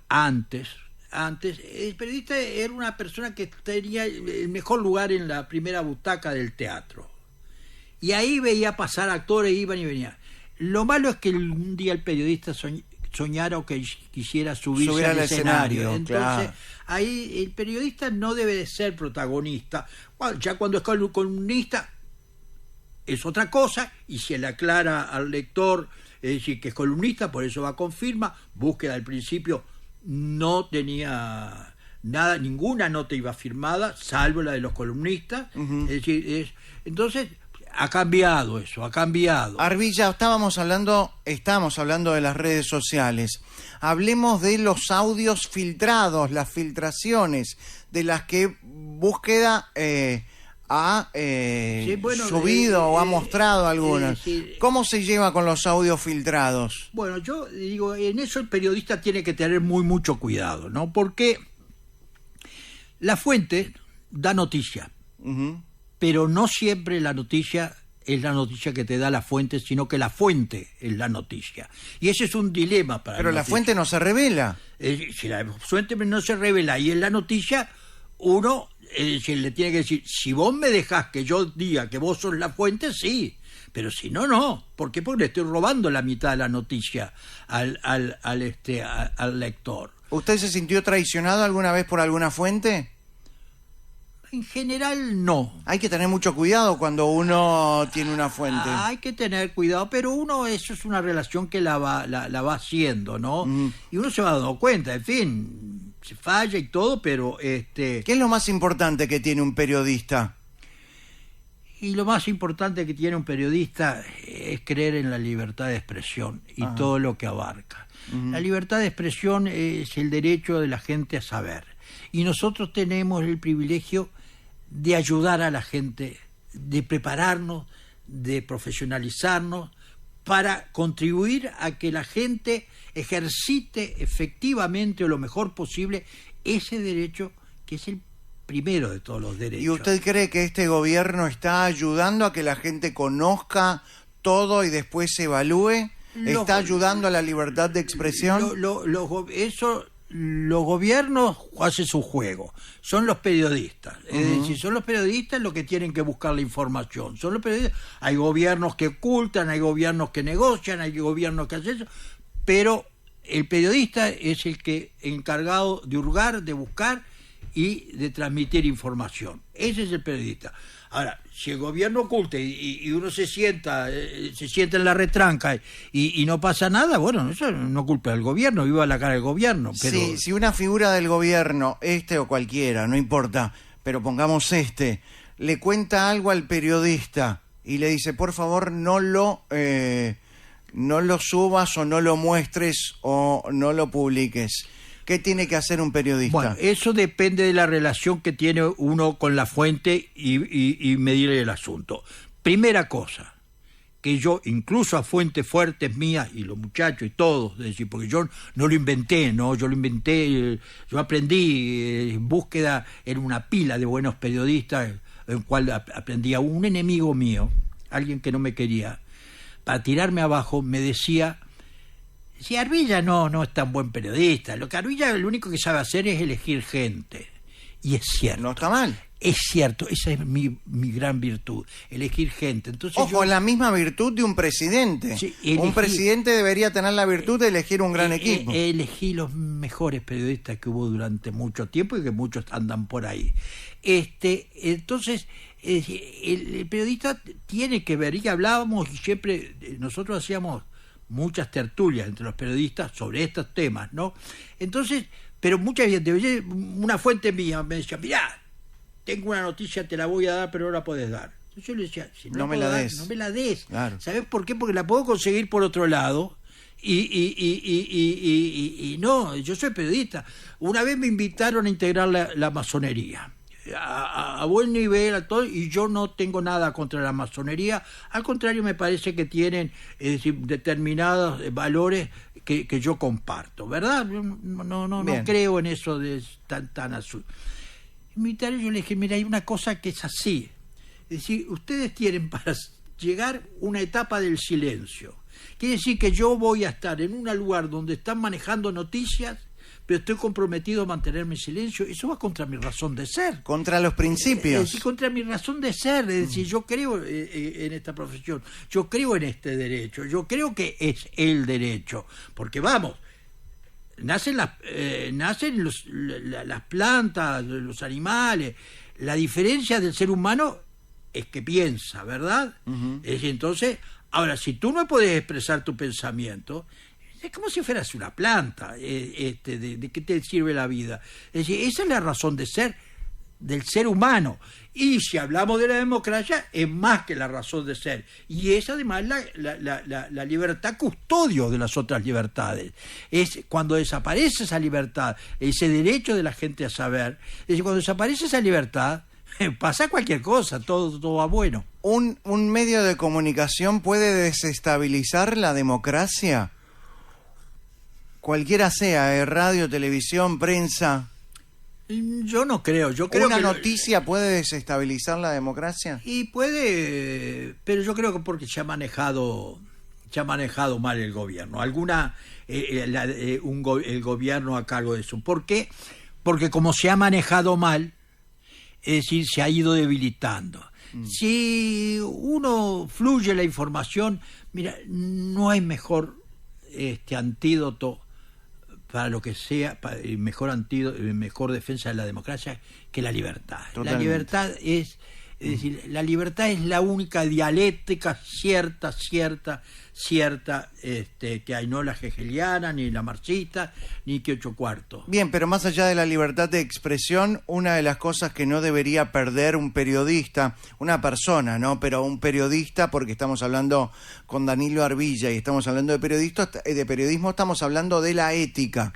B: antes el periodista era una persona que tenía el mejor lugar en la primera butaca del teatro. Y ahí veía pasar actores, iban y venían. Lo malo es que un día el periodista soñara o que quisiera subirse al escenario. Entonces,
A: claro.
B: Ahí el periodista no debe de ser protagonista. Bueno, ya cuando es columnista es otra cosa, y se le aclara al lector, es decir, que es columnista, por eso va con firma. Búsqueda al principio no tenía nada, ninguna nota iba firmada, salvo la de los columnistas. Es decir, entonces ha cambiado eso, ha cambiado.
A: Arbilla, estamos hablando de las redes sociales. Hablemos de los audios filtrados, las filtraciones de las que Búsqueda ha subido o ha mostrado algunas. ¿Cómo se lleva con los audios filtrados?
B: Bueno, yo digo, en eso el periodista tiene que tener mucho cuidado, ¿no? Porque la fuente da noticia, pero no siempre la noticia es la noticia que te da la fuente, sino que la fuente es la noticia. Y ese es un dilema para
A: Pero la fuente no se revela.
B: Si la fuente no se revela y es la noticia, uno le tiene que decir, si vos me dejás que yo diga que vos sos la fuente, sí, pero si no, no. ¿Por qué? Porque le estoy robando la mitad de la noticia al lector.
A: ¿Usted se sintió traicionado alguna vez por alguna fuente?
B: En general, no.
A: Hay que tener mucho cuidado cuando uno tiene una fuente.
B: Hay que tener cuidado, pero eso es una relación que la va haciendo, ¿no? Y uno se va dando cuenta, en fin, se falla y todo, pero
A: ¿Qué es lo más importante que tiene un periodista?
B: Y lo más importante que tiene un periodista es creer en la libertad de expresión y todo lo que abarca. La libertad de expresión es el derecho de la gente a saber. Y nosotros tenemos el privilegio de ayudar a la gente, de prepararnos, de profesionalizarnos, para contribuir a que la gente ejercite efectivamente o lo mejor posible ese derecho que es el primero de todos los derechos.
A: ¿Y usted cree que este gobierno está ayudando a que la gente conozca todo y después se evalúe? ¿Está ayudando a la libertad de expresión?
B: Los gobiernos hacen su juego, son los periodistas, es decir, son los periodistas los que tienen que buscar la información, son los periodistas. Hay gobiernos que ocultan, hay gobiernos que negocian, hay gobiernos que hacen eso, pero el periodista es el que encargado de hurgar, de buscar y de transmitir información. Ese es el periodista. Ahora, si el gobierno oculta y uno se sienta en la retranca y no pasa nada, bueno, eso no culpa del gobierno, viva la cara del gobierno. Pero...
A: Sí, si una figura del gobierno, o cualquiera, no importa, pero pongamos le cuenta algo al periodista y le dice, por favor, no lo subas o no lo muestres o no lo publiques. ¿Qué tiene que hacer un periodista?
B: Bueno, eso depende de la relación que tiene uno con la fuente y medir el asunto. Primera cosa, que yo, incluso a fuentes fuertes mías, y los muchachos y todos, es decir, porque yo no lo inventé, ¿no? Yo lo inventé, yo aprendí en Búsqueda, era una pila de buenos periodistas, en cual aprendí a un enemigo mío, alguien que no me quería, para tirarme abajo, me decía... Si Arbilla no es tan buen periodista, Arbilla lo único que sabe hacer es elegir gente. Y es cierto.
A: No está mal.
B: Es cierto, esa es mi gran virtud, elegir gente. Entonces
A: Ojo, la misma virtud de un presidente.
B: Sí,
A: un presidente debería tener la virtud de elegir un gran equipo.
B: Elegí los mejores periodistas que hubo durante mucho tiempo y que muchos andan por ahí. Entonces, Es decir, el periodista tiene que ver, y hablábamos, y siempre nosotros hacíamos muchas tertulias entre los periodistas sobre estos temas, ¿no? Entonces, pero muchas veces, una fuente mía me decía, mirá, tengo una noticia, te la voy a dar, pero no la podés dar. Entonces yo le decía, si no me la des. No me la des.
A: Claro.
B: ¿Sabés por qué? Porque la puedo conseguir por otro lado. Y no, yo soy periodista. Una vez me invitaron a integrar la masonería. A buen nivel, a todo, y yo no tengo nada contra la masonería, al contrario, me parece que tienen, es decir, determinados valores que yo comparto, ¿verdad? Yo no creo en eso de tan azul. Yo le dije, mira, hay una cosa que es así, es decir, ustedes tienen para llegar una etapa del silencio, quiere decir que yo voy a estar en un lugar donde están manejando noticias, pero estoy comprometido a mantener mi silencio. Eso va contra mi razón de ser.
A: Contra los principios.
B: Es decir, contra mi razón de ser. Es decir, yo creo en esta profesión, yo creo en este derecho, yo creo que es el derecho. Porque vamos, nacen las plantas, los animales. La diferencia del ser humano es que piensa, ¿verdad? Uh-huh. Es decir, entonces, ahora, si tú no puedes expresar tu pensamiento, es como si fueras una planta, ¿de qué te sirve la vida? Es decir, esa es la razón de ser del ser humano. Y si hablamos de la democracia, es más que la razón de ser. Y es además la libertad custodio de las otras libertades. Es cuando desaparece esa libertad, ese derecho de la gente a saber, es decir, cuando desaparece esa libertad, pasa cualquier cosa, todo va bueno.
A: ¿Un medio de comunicación puede desestabilizar la democracia? Cualquiera sea, radio, televisión, prensa.
B: Yo no creo. Yo creo
A: ¿Una
B: que
A: noticia puede desestabilizar la democracia?
B: Y puede, pero yo creo que porque se ha manejado mal el gobierno. El gobierno a cargo de eso. ¿Por qué? Porque como se ha manejado mal, es decir, se ha ido debilitando. Si uno fluye la información, mira, no hay mejor antídoto para lo que sea, para el mejor defensa de la democracia que la libertad. Totalmente. La libertad es decir, la libertad es la única dialéctica cierta que hay, no la hegeliana, ni la marxista, ni que 8/4.
A: Bien, pero más allá de la libertad de expresión, una de las cosas que no debería perder un periodista, una persona, ¿no? Pero un periodista, porque estamos hablando con Danilo Arbilla y estamos hablando de periodismo, estamos hablando de la ética.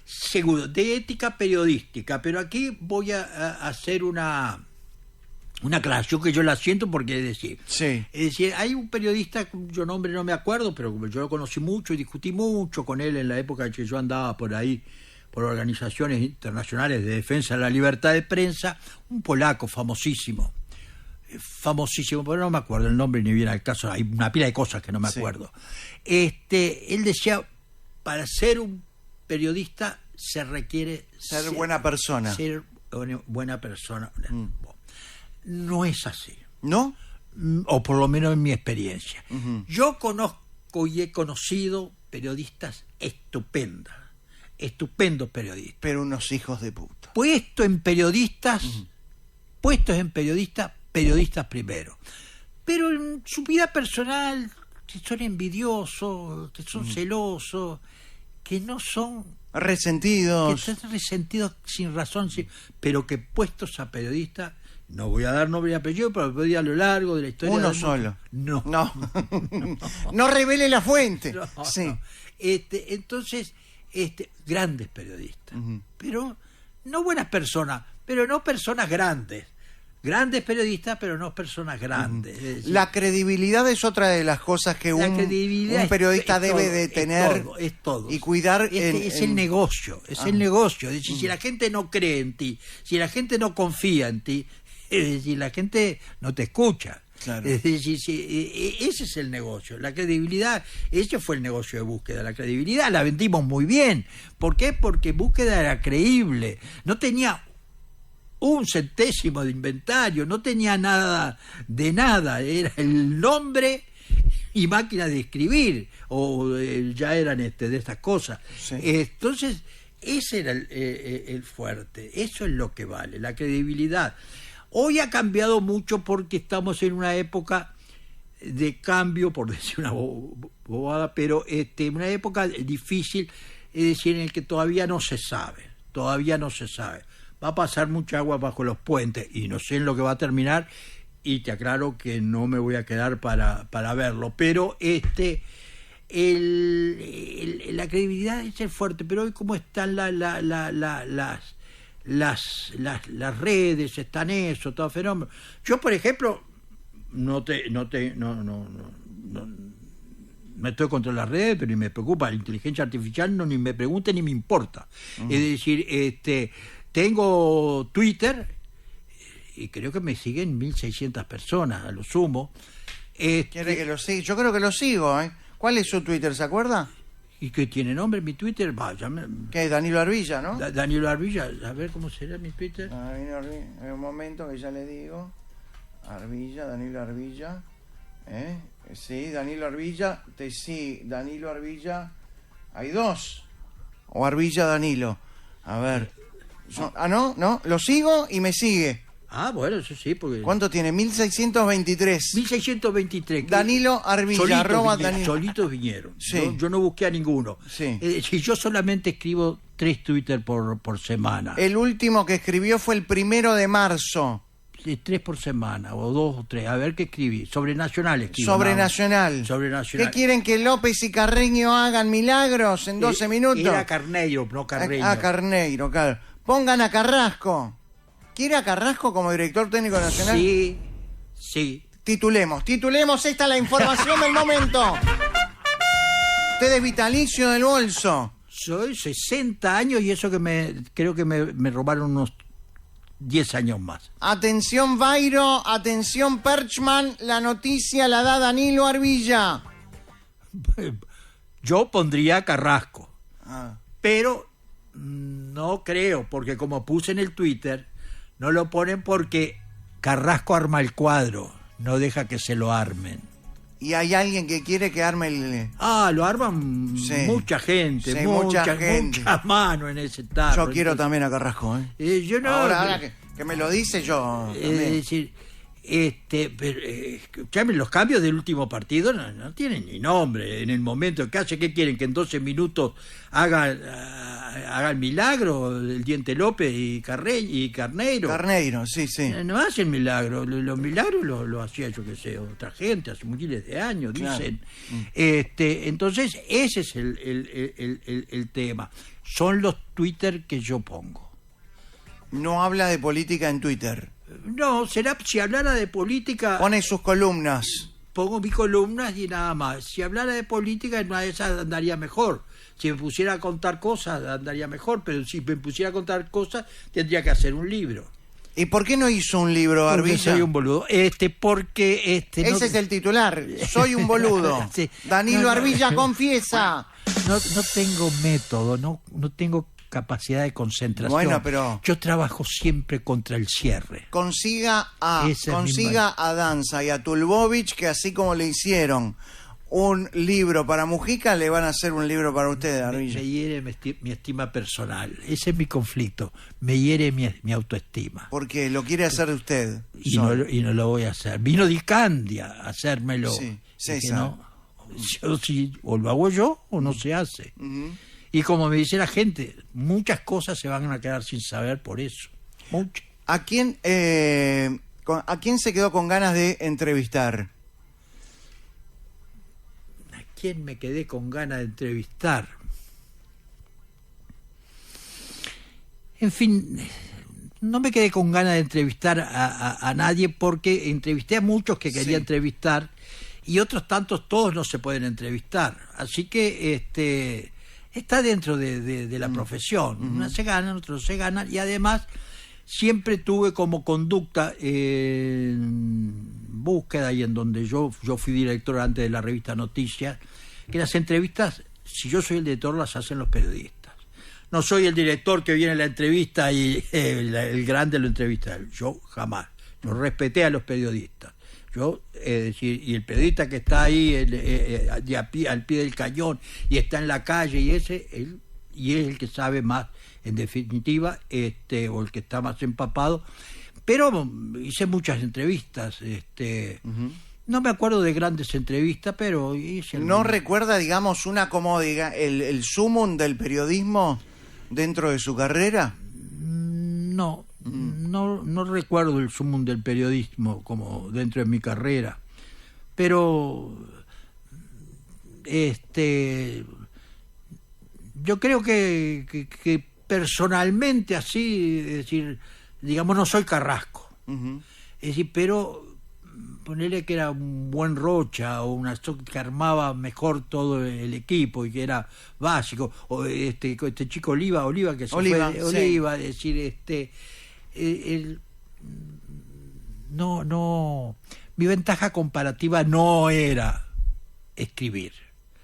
B: Seguro, de ética periodística, pero aquí voy a hacer una aclaración que yo la siento porque es decir, hay un periodista cuyo nombre no me acuerdo, pero como yo lo conocí mucho y discutí mucho con él en la época en que yo andaba por ahí, por organizaciones internacionales de defensa de la libertad de prensa, un polaco famosísimo, pero no me acuerdo el nombre ni bien al caso, hay una pila de cosas que no me acuerdo. Él decía, para ser un periodista se requiere
A: ser buena persona.
B: Ser buena persona. No es así.
A: ¿No?
B: O por lo menos en mi experiencia.
A: Uh-huh.
B: Yo conozco y he conocido periodistas estupendos periodistas.
A: Pero unos hijos de puta.
B: Puestos en periodistas primero. Pero en su vida personal, que son envidiosos, que son celosos, que no son...
A: resentidos.
B: Que están resentidos sin razón, pero que puestos a periodistas... No voy a dar nombre y apellido, pero voy a lo largo de la historia.
A: Uno solo.
B: No.
A: No revele la fuente.
B: No. Entonces, grandes periodistas. Uh-huh. Pero no buenas personas, pero no personas grandes. Grandes periodistas, pero no personas grandes. Uh-huh. Decir,
A: la credibilidad es otra de las cosas que un periodista debe de tener
B: es todo.
A: Y cuidar.
B: Es el negocio. Es el negocio. Es decir, si la gente no cree en ti, si la gente no confía en ti, es decir, la gente no te escucha.
A: Claro.
B: Es decir, ese es el negocio. La credibilidad, ese fue el negocio de Búsqueda. La credibilidad la vendimos muy bien. ¿Por qué? Porque Búsqueda era creíble. No tenía un centésimo de inventario, no tenía nada de nada. Era el nombre y máquina de escribir, o ya eran de estas cosas.
A: Sí.
B: Entonces, ese era el fuerte. Eso es lo que vale, la credibilidad. Hoy ha cambiado mucho porque estamos en una época de cambio, por decir una bobada, pero una época difícil, es decir, en el que todavía no se sabe. Va a pasar mucha agua bajo los puentes y no sé en lo que va a terminar, y te aclaro que no me voy a quedar para verlo, pero la credibilidad es el fuerte. Pero hoy como están las redes, están eso, todo fenómeno. Yo, por ejemplo, no estoy contra las redes, pero ni me preocupa la inteligencia artificial, ni me pregunta ni me importa. Es decir, tengo Twitter y creo que me siguen 1.600 personas a lo sumo.
A: ¿Quiere que lo siga? Yo creo que lo sigo, ¿eh? ¿Cuál es su Twitter, se acuerda?
B: ¿Y qué tiene nombre mi Twitter?
A: ¿Qué es? Danilo Arbilla, ¿no?
B: Danilo Arbilla, a ver cómo será mi Twitter.
A: Danilo Arbilla, en un momento que ya le digo. Danilo Arbilla. Sí, Danilo Arbilla. Danilo Arbilla. Hay dos. O Arbilla Danilo. A ver. No, lo sigo y me sigue.
B: Ah, bueno, eso sí, porque...
A: ¿Cuánto tiene? 1623.
B: 1623.
A: Danilo Arbilla, Danilo.
B: Solitos vinieron.
A: Sí.
B: Yo no busqué a ninguno.
A: Sí.
B: Yo solamente escribo 3 Twitter por semana.
A: El último que escribió fue el 1 de marzo.
B: 3 por semana, o 2 o 3. A ver qué escribí. Sobre Nacional escribo.
A: Sobre Nacional. ¿Qué quieren, que López y Carreño hagan milagros en 12 minutos?
B: Era Carneiro, no Carreño.
A: Carneiro, claro. Pongan a Carrasco. ¿Quiere a Carrasco como director técnico nacional?
B: Sí.
A: Titulemos, esta es la información del momento. Usted es vitalicio del bolso.
B: Soy 60 años y eso que creo que me robaron unos 10 años más.
A: Atención Vairo, atención Perchman, la noticia la da Danilo Arbilla.
B: Yo pondría Carrasco, pero no creo, porque como puse en el Twitter, no lo ponen porque Carrasco arma el cuadro, no deja que se lo armen.
A: ¿Y hay alguien que quiere que arme el...?
B: Lo arman mucha gente, mucha mano en ese tarro.
A: Yo quiero también a Carrasco,
B: yo no...
A: Ahora que me lo dice yo también.
B: Es decir, escuchame, los cambios del último partido no tienen ni nombre. En el momento que hace, ¿qué quieren? ¿Que en 12 minutos haga el milagro el Diente López y Carneiro?
A: Carneiro, sí.
B: No hacen milagro. Los milagros lo hacía, yo qué sé, otra gente hace miles de años, dicen. Claro. Entonces, ese es el tema. Son los Twitter que yo pongo.
A: No habla de política en Twitter.
B: No, si hablara de política...
A: Pone sus columnas.
B: Pongo mis columnas y nada más. Si hablara de política, en una de esas andaría mejor. Si me pusiera a contar cosas, andaría mejor. Pero si me pusiera a contar cosas, tendría que hacer un libro.
A: ¿Y por qué no hizo un libro, Arbilla?
B: Porque soy un boludo.
A: Ese es el titular. Soy un boludo. Sí. Danilo Arbilla confiesa.
B: No tengo método, no tengo capacidad de concentración.
A: Bueno, pero...
B: Yo trabajo siempre contra el cierre.
A: Consiga a Danza y a Tulbovich, que así como le hicieron un libro para Mujica, le van a hacer un libro para usted, Arbilla.
B: Me hiere mi estima personal. Ese es mi conflicto. Me hiere mi autoestima.
A: Porque lo quiere hacer usted.
B: Y no lo voy a hacer. Vino Di Candia a hacérmelo.
A: Sí,
B: no, o lo hago yo o no se hace. Y como me dice la gente, muchas cosas se van a quedar sin saber por eso. Muchas.
A: ¿A quién se quedó con ganas de entrevistar?
B: ¿A quién me quedé con ganas de entrevistar? En fin, no me quedé con ganas de entrevistar a nadie porque entrevisté a muchos que quería entrevistar y otros tantos, todos no se pueden entrevistar. Así que... está dentro de la profesión. Unas se ganan, otros se ganan, y además siempre tuve como conducta en búsqueda y en donde yo fui director antes de la revista Noticias, que las entrevistas, si yo soy el director, las hacen los periodistas. No soy el director que viene a la entrevista y el grande lo entrevista. Yo jamás. Yo respeté a los periodistas. Y el periodista que está ahí al pie del cañón y está en la calle y es el que sabe más, en definitiva, o el que está más empapado. Pero hice muchas entrevistas, no me acuerdo de grandes entrevistas, pero hice...
A: ¿No recuerda, digamos, una como el sumum del periodismo dentro de su carrera?
B: No recuerdo el sumum del periodismo como dentro de mi carrera, pero yo creo que personalmente así, es decir, digamos, no soy Carrasco, es decir, pero ponerle que era un buen Rocha o que armaba mejor todo el equipo y que era básico, o este chico Oliva que se
A: Oliva,
B: fue,
A: sí.
B: Oliva, es decir, no, mi ventaja comparativa no era escribir.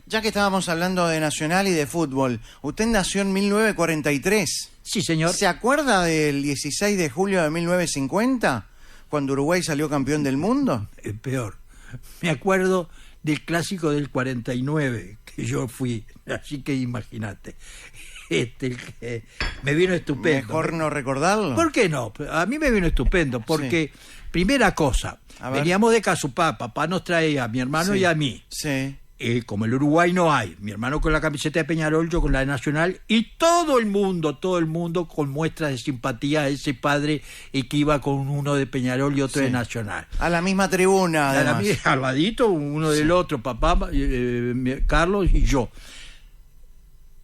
A: Ya que estábamos hablando de Nacional y de fútbol, usted nació en 1943.
B: Sí, señor.
A: ¿Se acuerda del 16 de julio de 1950? Cuando Uruguay salió campeón del mundo.
B: Peor. Me acuerdo del clásico del 49, que yo fui, así que imagínate. Me vino estupendo.
A: Mejor no recordarlo.
B: ¿Por qué no? A mí me vino estupendo, porque, primera cosa, veníamos de Casupá, papá nos traía a mi hermano y a mí.
A: Sí.
B: Como el Uruguay no hay, mi hermano con la camiseta de Peñarol, yo con la de Nacional, y todo el mundo con muestras de simpatía a ese padre que iba con uno de Peñarol y otro de Nacional.
A: A la misma tribuna, además.
B: Al ladito, uno del otro, papá, Carlos y yo.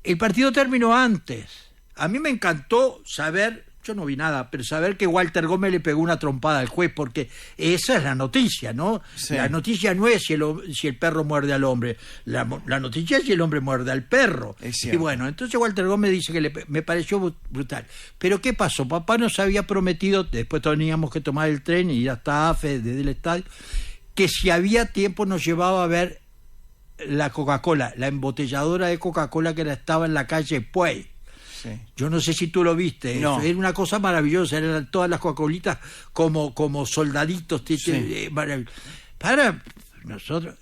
B: El partido terminó antes. A mí me encantó saber, yo no vi nada, pero saber que Walter Gómez le pegó una trompada al juez, porque esa es la noticia, ¿no?
A: Sí.
B: La noticia no es si el perro muerde al hombre, la noticia es si el hombre muerde al perro. Y bueno, entonces Walter Gómez dice que me pareció brutal. Pero ¿qué pasó? Papá nos había prometido, después teníamos que tomar el tren y ir hasta AFE desde el estadio, que si había tiempo nos llevaba a ver la Coca-Cola, la embotelladora de Coca-Cola que estaba en la calle Puey.
A: Sí.
B: Yo no sé si tú lo viste.
A: No.
B: Eso era una cosa maravillosa, eran todas las Coca-Colitas como soldaditos. Para nosotros,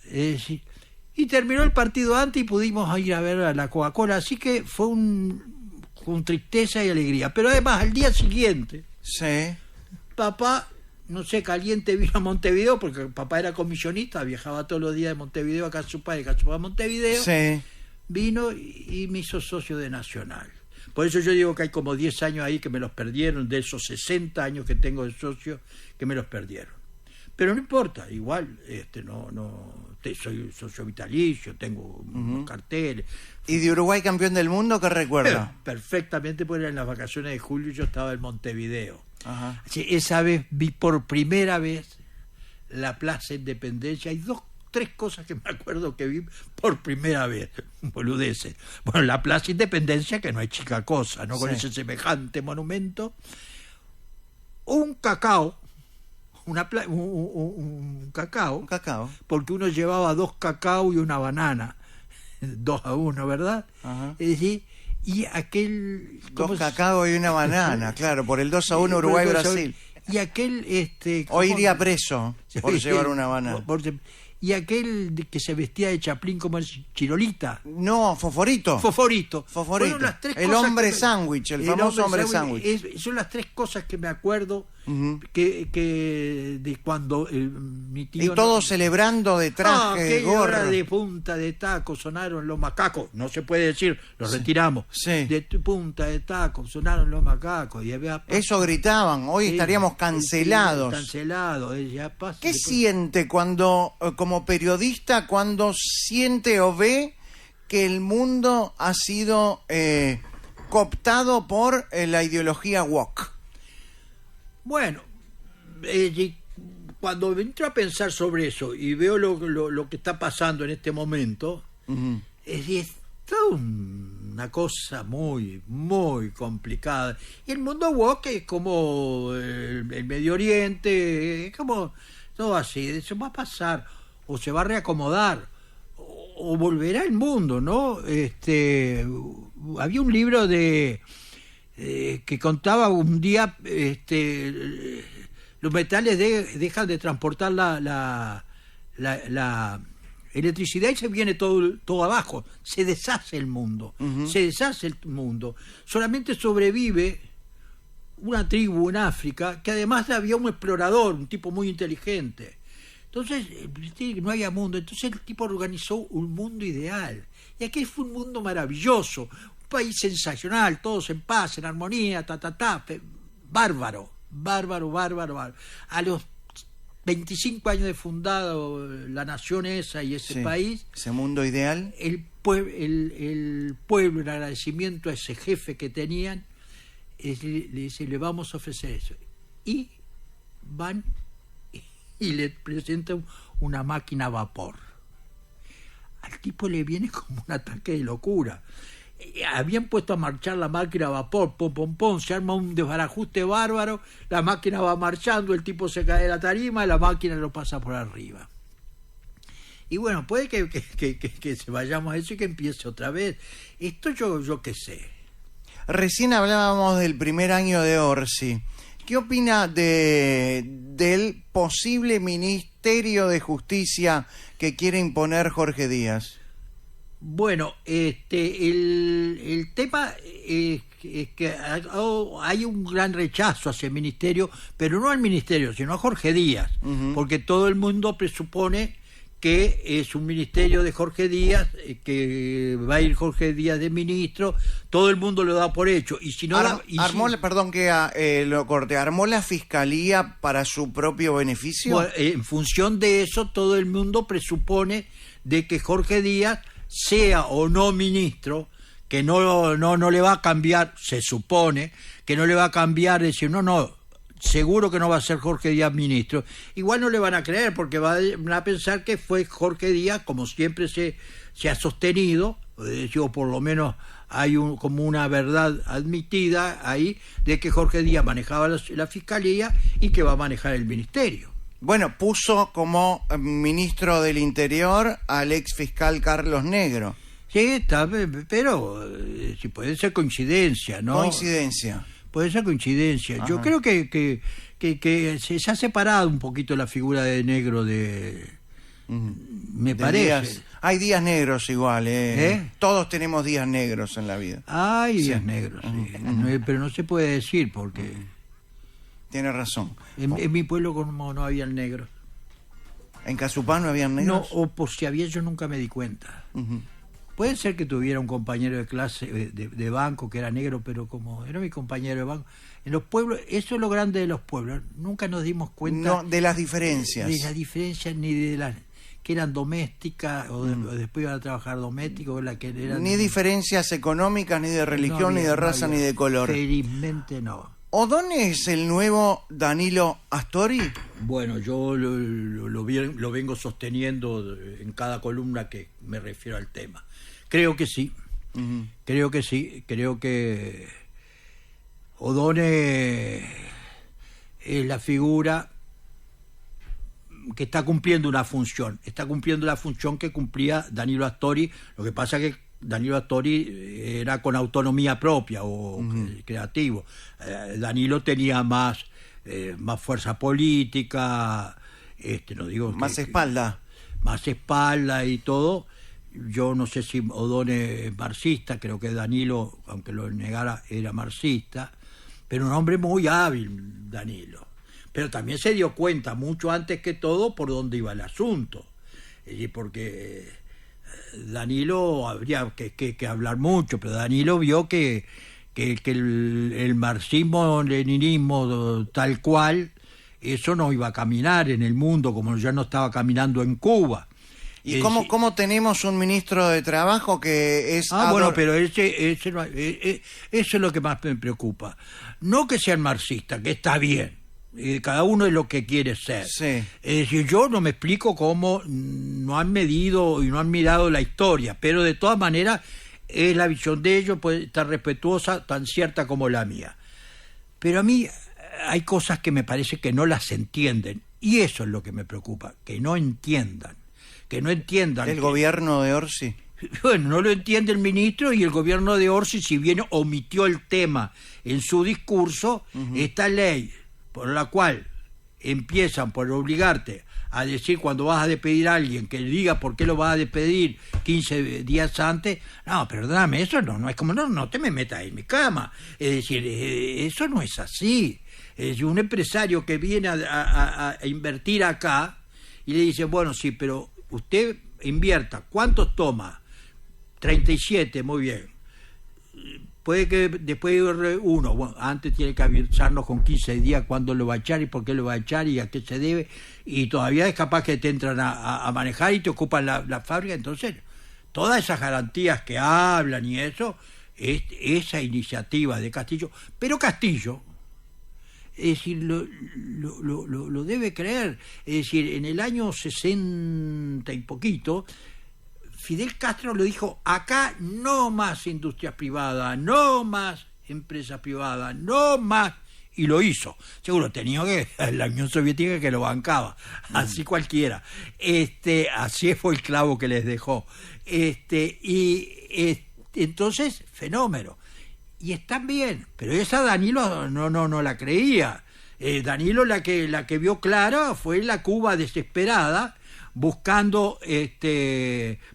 B: y terminó el partido antes y pudimos ir a ver a la Coca-Cola, así que fue con tristeza y alegría. Pero además, al día siguiente, papá, no sé, caliente, vino a Montevideo, porque papá era comisionista, viajaba todos los días de Montevideo a Casupá, de Casupá a Montevideo.
A: Sí.
B: Vino y me hizo socio de Nacional. Por eso yo digo que hay como 10 años ahí que me los perdieron, de esos 60 años que tengo de socio, que me los perdieron. Pero no importa, igual, soy socio vitalicio, tengo unos carteles.
A: ¿Y de Uruguay campeón del mundo qué recuerda?
B: Perfectamente, porque en las vacaciones de julio yo estaba en Montevideo.
A: Ajá.
B: Esa vez vi por primera vez la Plaza Independencia. Hay 3 cosas que me acuerdo que vi por primera vez, boludeces. Bueno, la Plaza Independencia, que no es chica cosa, ¿no? Con ese semejante monumento. Un cacao, un cacao, porque uno llevaba 2 cacao y una banana, 2-1, ¿verdad?
A: Ajá.
B: Es decir, y aquel...
A: 2 cacao y una banana, claro, por el 2-1 Uruguay-Brasil.
B: Y aquel...
A: Hoy iría preso por llevar una banana.
B: Y aquel que se vestía de Chaplin como el Chirolita.
A: No, Foforito.
B: Fueron las 3
A: el hombre sándwich, el famoso hombre sándwich.
B: Son las 3 cosas que me acuerdo que de cuando mi tío...
A: Y todos celebrando de traje, de gorra.
B: De punta de taco sonaron los macacos. No se puede decir, los retiramos.
A: Sí.
B: De punta de taco sonaron los macacos. Y
A: eso gritaban, hoy estaríamos cancelados. ¿Qué siente cuando, como periodista, cuando siente o ve que el mundo ha sido cooptado por la ideología woke?
B: Bueno, cuando entro a pensar sobre eso y veo lo que está pasando en este momento, es toda una cosa muy, muy complicada. Y el mundo woke es como el Medio Oriente, es como todo así, eso va a pasar, o se va a reacomodar, o volverá el mundo, ¿no? Había un libro que contaba un día los metales dejan de transportar la electricidad y se viene todo abajo, se deshace el mundo, solamente sobrevive una tribu en África, que además había un explorador, un tipo muy inteligente. Entonces, no había mundo. Entonces el tipo organizó un mundo ideal. Y aquí fue un mundo maravilloso, un país sensacional, todos en paz, en armonía, bárbaro. A los 25 años de fundado la nación esa y ese país,
A: ese mundo ideal,
B: el pueblo, en agradecimiento a ese jefe que tenían, le dice, le vamos a ofrecer eso. Y van y le presentan una máquina a vapor. Al tipo le viene como un ataque de locura. Habían puesto a marchar la máquina a vapor, pom, se arma un desbarajuste bárbaro, la máquina va marchando, el tipo se cae de la tarima y la máquina lo pasa por arriba. Y bueno, puede que se vayamos a eso y que empiece otra vez. Esto yo qué sé.
A: Recién hablábamos del primer año de Orsi. ¿Qué opina del posible Ministerio de Justicia que quiere imponer Jorge Díaz?
B: Bueno, el tema es que hay un gran rechazo hacia el ministerio, pero no al ministerio, sino a Jorge Díaz, porque todo el mundo presupone que es un ministerio de Jorge Díaz, que va a ir Jorge Díaz de ministro, todo el mundo lo da por hecho. Y si no ¿armó la fiscalía para su propio beneficio? Bueno, en función de eso, todo el mundo presupone de que Jorge Díaz, sea o no ministro, que no le va a cambiar, se supone, que no le va a cambiar, decir, no, seguro que no va a ser Jorge Díaz ministro. Igual no le van a creer, porque van a pensar que fue Jorge Díaz, como siempre se ha sostenido, o por lo menos hay como una verdad admitida ahí, de que Jorge Díaz manejaba la fiscalía y que va a manejar el ministerio.
A: Bueno, puso como ministro del Interior al ex fiscal Carlos Negro.
B: Sí, está, pero sí puede ser coincidencia, ¿no?
A: Coincidencia.
B: Puede ser coincidencia. Ajá. Yo creo que se ha separado un poquito la figura de Negro me parece.
A: Días. Hay días negros igual, Todos tenemos días negros en la vida.
B: Hay días negros, sí. Pero no se puede decir porque...
A: Tiene razón.
B: En mi pueblo como no habían negros.
A: ¿En Casupá no habían negros?
B: No, o por si había yo nunca me di cuenta. Puede ser que tuviera un compañero de clase de banco que era negro, pero como era mi compañero de banco, en los pueblos, eso es lo grande de los pueblos, nunca nos dimos cuenta...
A: No, de las diferencias.
B: De las diferencias ni de las que eran domésticas o después iban a trabajar domésticos,
A: ni diferencias económicas, ni de religión, ni de raza, ni de color.
B: Felizmente no.
A: ¿Odone es el nuevo Danilo Astori?
B: Bueno, yo lo vengo sosteniendo en cada columna que me refiero al tema. Creo que sí. Creo que sí. Creo que Odone es la figura que está cumpliendo una función. Está cumpliendo la función que cumplía Danilo Astori. Lo que pasa es que Danilo Astori era con autonomía propia o creativo. Danilo tenía más fuerza política, no digo
A: más espalda.
B: Más espalda y todo. Yo no sé si Odone es marxista, creo que Danilo, aunque lo negara, era marxista, pero un hombre muy hábil, Danilo. Pero también se dio cuenta, mucho antes que todo, por dónde iba el asunto. Porque Danilo habría que hablar mucho, pero Danilo vio que el marxismo-leninismo tal cual, eso no iba a caminar en el mundo como ya no estaba caminando en Cuba.
A: ¿Y cómo tenemos un ministro de Trabajo que es...
B: bueno, pero eso es lo que más me preocupa. No que sean marxistas, que está bien. Cada uno es lo que quiere ser.
A: Sí.
B: Es decir, yo no me explico cómo no han medido y no han mirado la historia, pero de todas maneras es la visión de ellos, puede estar respetuosa, tan cierta como la mía. Pero a mí hay cosas que me parece que no las entienden, y eso es lo que me preocupa, que no entiendan.
A: ¿El gobierno de Orsi?
B: Bueno, no lo entiende el ministro, y el gobierno de Orsi, si bien omitió el tema en su discurso, esta ley por la cual empiezan por obligarte a decir cuando vas a despedir a alguien, que diga por qué lo vas a despedir 15 días antes, no, perdóname, eso no es como, no te me metas en mi cama. Es decir, eso no es así. Es decir, un empresario que viene a invertir acá y le dice, bueno, sí, pero usted invierta, ¿cuántos toma? 37, muy bien. Puede que después uno, bueno, antes tiene que avisarnos con 15 días cuándo lo va a echar y por qué lo va a echar y a qué se debe, y todavía es capaz que te entran a manejar y te ocupan la fábrica. Entonces, todas esas garantías que hablan y eso, esa iniciativa de Castillo, pero Castillo, es decir, lo debe creer. Es decir, en el año 60 y poquito, Fidel Castro lo dijo, acá no más industrias privadas, no más empresas privadas, no más, y lo hizo. Seguro tenía que la Unión Soviética que lo bancaba, así cualquiera. Así fue el clavo que les dejó. Entonces, fenómeno. Y están bien, pero esa Danilo no la creía. Danilo la que vio clara fue la Cuba desesperada, buscando,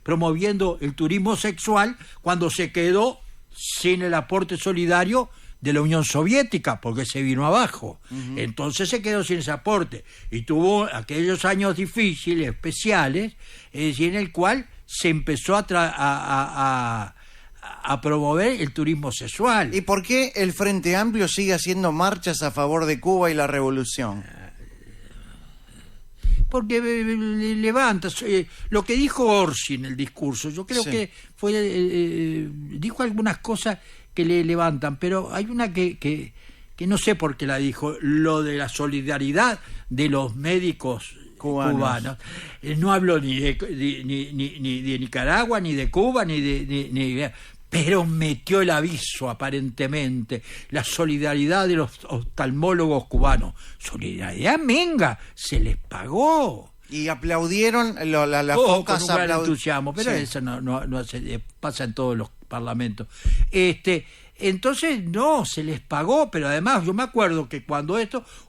B: promoviendo el turismo sexual, cuando se quedó sin el aporte solidario de la Unión Soviética, porque se vino abajo. Uh-huh. Entonces se quedó sin ese aporte y tuvo aquellos años difíciles, especiales, es decir, en el cual se empezó a promover el turismo sexual.
A: ¿Y por qué el Frente Amplio sigue haciendo marchas a favor de Cuba y la revolución?
B: Porque levanta lo que dijo Orsi en el discurso. Yo creo que fue dijo algunas cosas que le levantan, pero hay una que no sé por qué la dijo, lo de la solidaridad de los médicos cubanos. No habló ni de Nicaragua, ni de Cuba, ni de pero metió el aviso, aparentemente, la solidaridad de los oftalmólogos cubanos. Solidaridad menga, se les pagó.
A: Y aplaudieron las
B: pocas con un gran entusiasmo, pero eso no pasa en todos los parlamentos. Entonces, no, se les pagó, pero además yo me acuerdo que cuando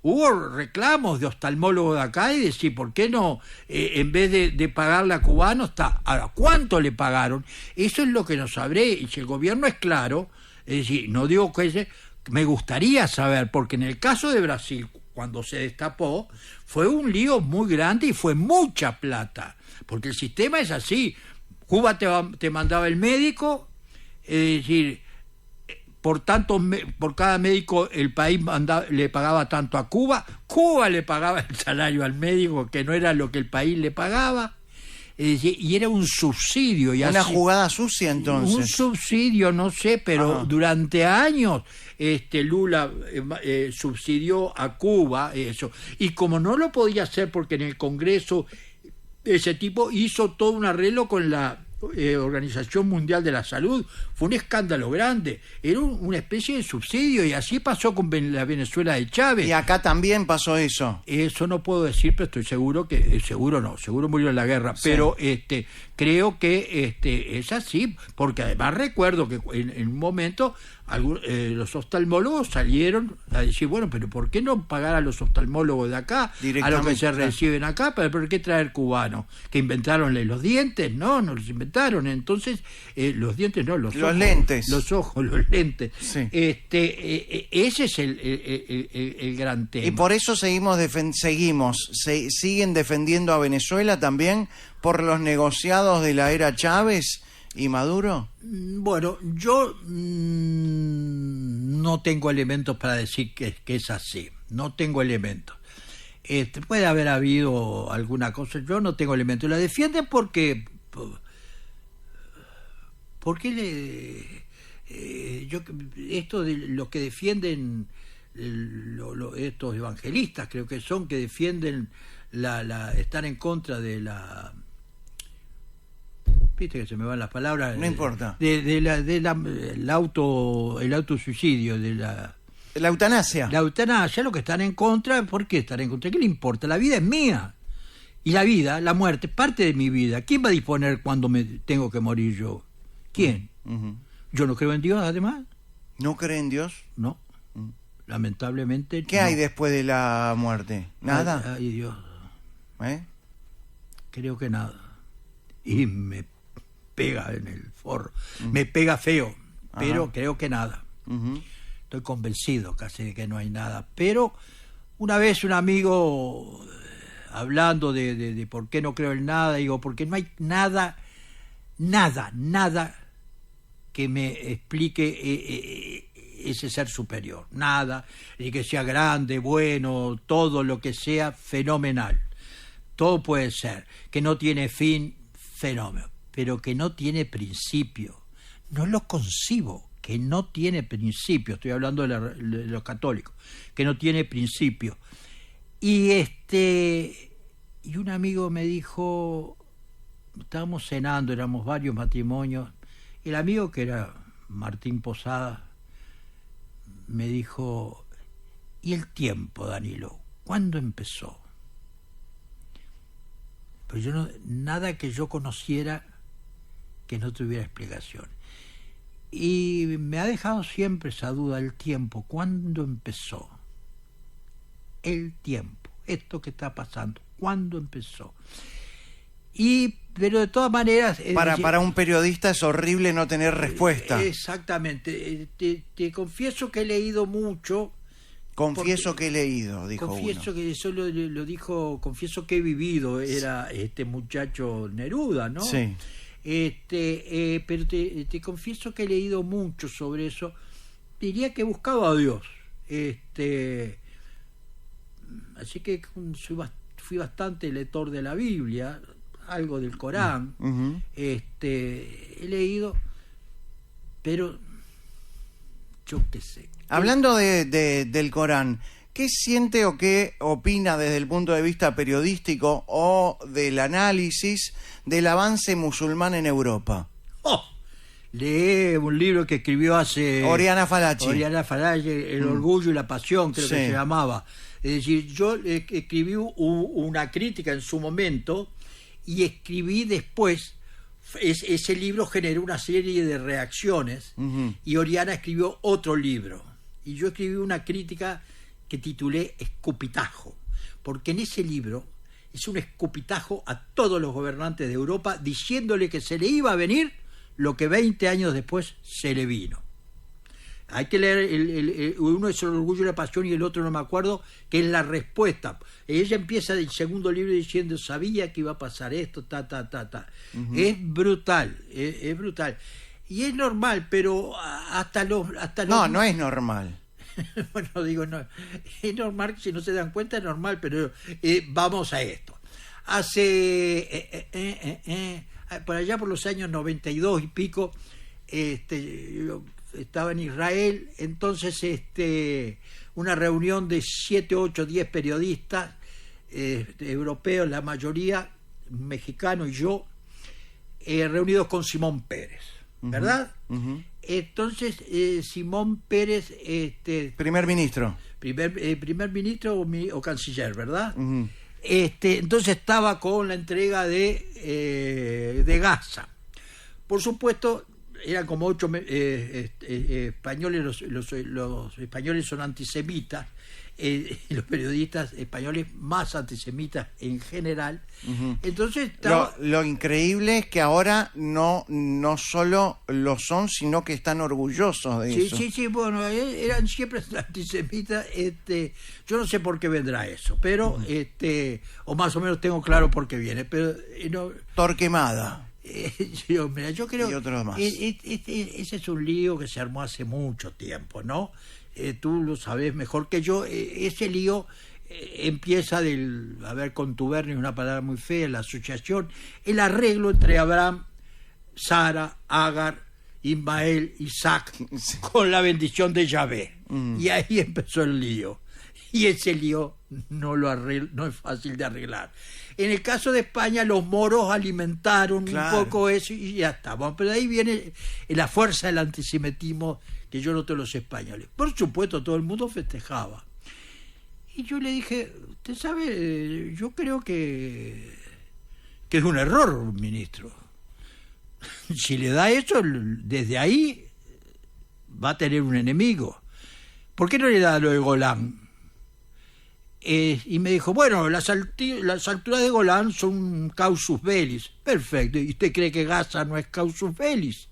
B: hubo reclamos de oftalmólogos de acá y decir, ¿por qué no, en vez de pagarle a cubanos, ahora, ¿cuánto le pagaron? Eso es lo que no sabré, y si el gobierno es claro, es decir, no digo que me gustaría saber, porque en el caso de Brasil, cuando se destapó, fue un lío muy grande y fue mucha plata, porque el sistema es así, Cuba te mandaba el médico, es decir, por cada médico el país le pagaba tanto a Cuba le pagaba el salario al médico, que no era lo que el país le pagaba, y era un subsidio. Y
A: una
B: así,
A: jugada sucia, entonces.
B: Un subsidio, no sé, pero durante años Lula subsidió a Cuba eso. Y como no lo podía hacer porque en el Congreso ese tipo hizo todo un arreglo con la Organización Mundial de la Salud, fue un escándalo grande, era una especie de subsidio, y así pasó con la Venezuela de Chávez.
A: Y acá también pasó eso.
B: Eso no puedo decir, pero estoy seguro que, seguro murió en la guerra, sí. Pero creo que es así, porque además recuerdo que en un momento los oftalmólogos salieron a decir, bueno, pero ¿por qué no pagar a los oftalmólogos de acá, a los que se reciben acá? ¿Pero por qué traer cubanos? ¿Que inventaron los dientes? No los inventaron. Entonces, los dientes no, los ojos,
A: lentes.
B: Los ojos, los lentes.
A: Sí.
B: Ese es el gran tema.
A: Y por eso siguen defendiendo a Venezuela también por los negociados de la era Chávez y Maduro.
B: Bueno, yo no tengo elementos para decir que es así. No tengo elementos. Puede haber habido alguna cosa. Yo no tengo elementos. La defienden porque esto de los que defienden estos evangelistas, creo que son, que defienden están en contra de la, viste que se me van las palabras,
A: no importa,
B: el autosuicidio, de la
A: eutanasia.
B: La eutanasia, lo que están en contra. ¿Por qué están en contra? ¿Qué le importa? La vida es mía. Y la muerte, parte de mi vida. ¿Quién va a disponer cuando me tengo que morir yo? ¿Quién? Uh-huh. Yo no creo en Dios, además.
A: ¿No cree en Dios?
B: No. lamentablemente.
A: ¿Qué hay después de la muerte? ¿Nada?
B: Ay, Dios.
A: ¿Eh?
B: Creo que nada. Y me pega en el forro. Me pega feo, pero creo que nada. Estoy convencido casi de que no hay nada. Pero una vez un amigo, hablando de por qué no creo en nada, digo, porque no hay nada que me explique ese ser superior. Nada, y que sea grande, bueno, todo lo que sea, fenomenal. Todo puede ser, que no tiene fin, fenómeno, pero que no tiene principio. No lo concibo, que no tiene principio. Estoy hablando de los católicos, que no tiene principio. Y un amigo me dijo, estábamos cenando, éramos varios matrimonios, el amigo, que era Martín Posada, me dijo, ¿y el tiempo, Danilo? ¿Cuándo empezó? Pero yo nada que yo conociera que no tuviera explicación. Y me ha dejado siempre esa duda, el tiempo. ¿Cuándo empezó? El tiempo, esto que está pasando, ¿cuándo empezó? Pero de todas maneras...
A: Para un periodista es horrible no tener respuesta.
B: Exactamente. Te confieso que he leído mucho.
A: Confieso que he leído, dijo
B: confieso
A: uno.
B: Que eso lo dijo, confieso que he vivido, era este muchacho Neruda, ¿no?
A: Sí.
B: Pero te confieso que he leído mucho sobre eso. Diría que he buscado a Dios. Así que fui bastante lector de la Biblia, algo del Corán. He leído, pero yo qué sé.
A: Hablando del Corán, ¿qué siente o qué opina desde el punto de vista periodístico o del análisis del avance musulmán en Europa?
B: Lee un libro que escribió hace...
A: Oriana Fallaci,
B: El orgullo y la pasión, creo que
A: Sí.
B: se llamaba. Es decir, yo escribí una crítica en su momento y escribí después, ese libro generó una serie de reacciones y Oriana escribió otro libro. Y yo escribí una crítica que titulé Escupitajo, porque en ese libro es un escupitajo a todos los gobernantes de Europa, diciéndole que se le iba a venir lo que 20 años después se le vino. Hay que leer, uno es el orgullo y la pasión y el otro no me acuerdo, que es la respuesta. Ella empieza el segundo libro diciendo, sabía que iba a pasar esto, Es brutal, es brutal. Y es normal, pero hasta los...
A: No es normal.
B: Bueno, digo, no, es normal, si no se dan cuenta es normal, pero vamos a esto. Hace... por allá por los años 92 y pico, yo estaba en Israel, entonces una reunión de 7, 8, 10 periodistas europeos, la mayoría, mexicano y yo, reunidos con Simón Pérez, ¿verdad? Entonces, Simón Pérez...
A: Primer ministro.
B: Primer ministro o canciller, ¿verdad? Entonces estaba con la entrega de Gaza. Por supuesto, eran como 8 españoles, los españoles son antisemitas, los periodistas españoles más antisemitas en general. Entonces
A: lo increíble es que ahora no solo lo son, sino que están orgullosos de eso.
B: Sí, bueno, eran siempre antisemitas. Yo no sé por qué vendrá eso, pero o más o menos tengo claro por qué viene, pero no.
A: Torquemada.
B: Yo creo
A: y otros más.
B: Ese es un lío que se armó hace mucho tiempo, ¿no? Tú lo sabes mejor que yo. Ese lío empieza contubernio es una palabra muy fea, la asociación, el arreglo entre Abraham, Sara, Agar, Ismael, Isaac, con la bendición de Yahvé. Y ahí empezó el lío. Y ese lío no es fácil de arreglar. En el caso de España, los moros alimentaron un poco eso y ya está. Bueno, pero ahí viene la fuerza del antisemitismo que yo noto en los españoles. Por supuesto, todo el mundo festejaba. Y yo le dije, usted sabe, yo creo que es un error, ministro. Si le da eso, desde ahí va a tener un enemigo. ¿por qué no le da lo de Golán? Y me dijo, bueno, las alturas de Golán son causus bellis. Perfecto, ¿y usted cree que Gaza no es causus bellis?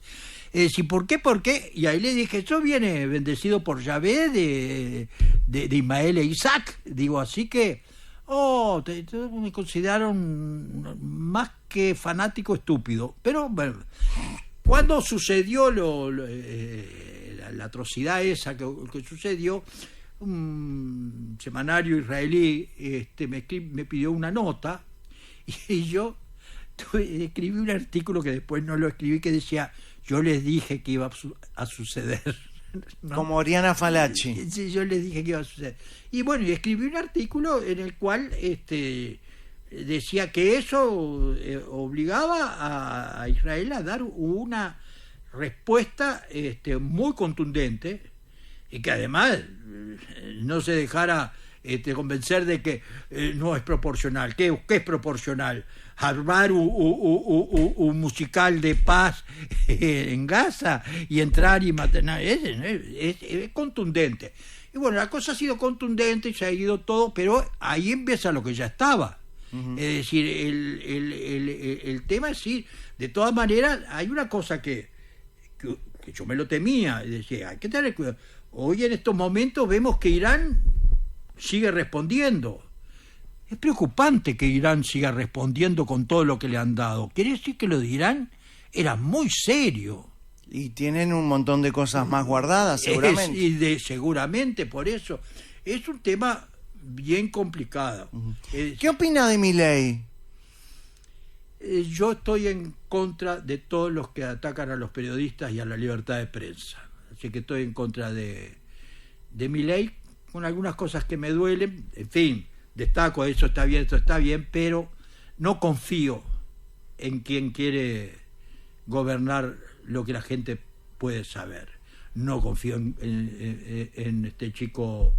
B: ¿Y por qué? ¿Por qué? Y ahí le dije, eso viene bendecido por Yahvé de Ismael e Isaac. Digo, así que, me consideraron más que fanático estúpido. Pero bueno, cuando sucedió la atrocidad esa que sucedió, un semanario israelí me pidió una nota y yo escribí un artículo que después no lo escribí, que decía, yo les dije que iba a suceder, ¿no?
A: Como Oriana Falachi.
B: Sí, yo les dije que iba a suceder. Y bueno, y escribí un artículo en el cual decía que eso obligaba a Israel a dar una respuesta muy contundente, y que además no se dejara convencer de que no es proporcional. ¿Qué es proporcional? Armar un musical de paz en Gaza y entrar y matar. Es contundente. Y bueno, la cosa ha sido contundente y se ha ido todo, pero ahí empieza lo que ya estaba. Uh-huh. Es decir, el tema es decir, de todas maneras, hay una cosa que yo me lo temía, es decir, hay que tener cuidado. Hoy en estos momentos vemos que Irán sigue respondiendo. Es preocupante que Irán siga respondiendo con todo lo que le han dado. Quiere decir que lo de Irán era muy serio.
A: Y tienen un montón de cosas más guardadas, seguramente.
B: Seguramente, por eso. Es un tema bien complicado.
A: Uh-huh. ¿Qué opina de Milei?
B: Yo estoy en contra de todos los que atacan a los periodistas y a la libertad de prensa. Así que estoy en contra de Milei, con algunas cosas que me duelen. En fin, destaco, eso está bien, pero no confío en quien quiere gobernar lo que la gente puede saber. No confío en este chico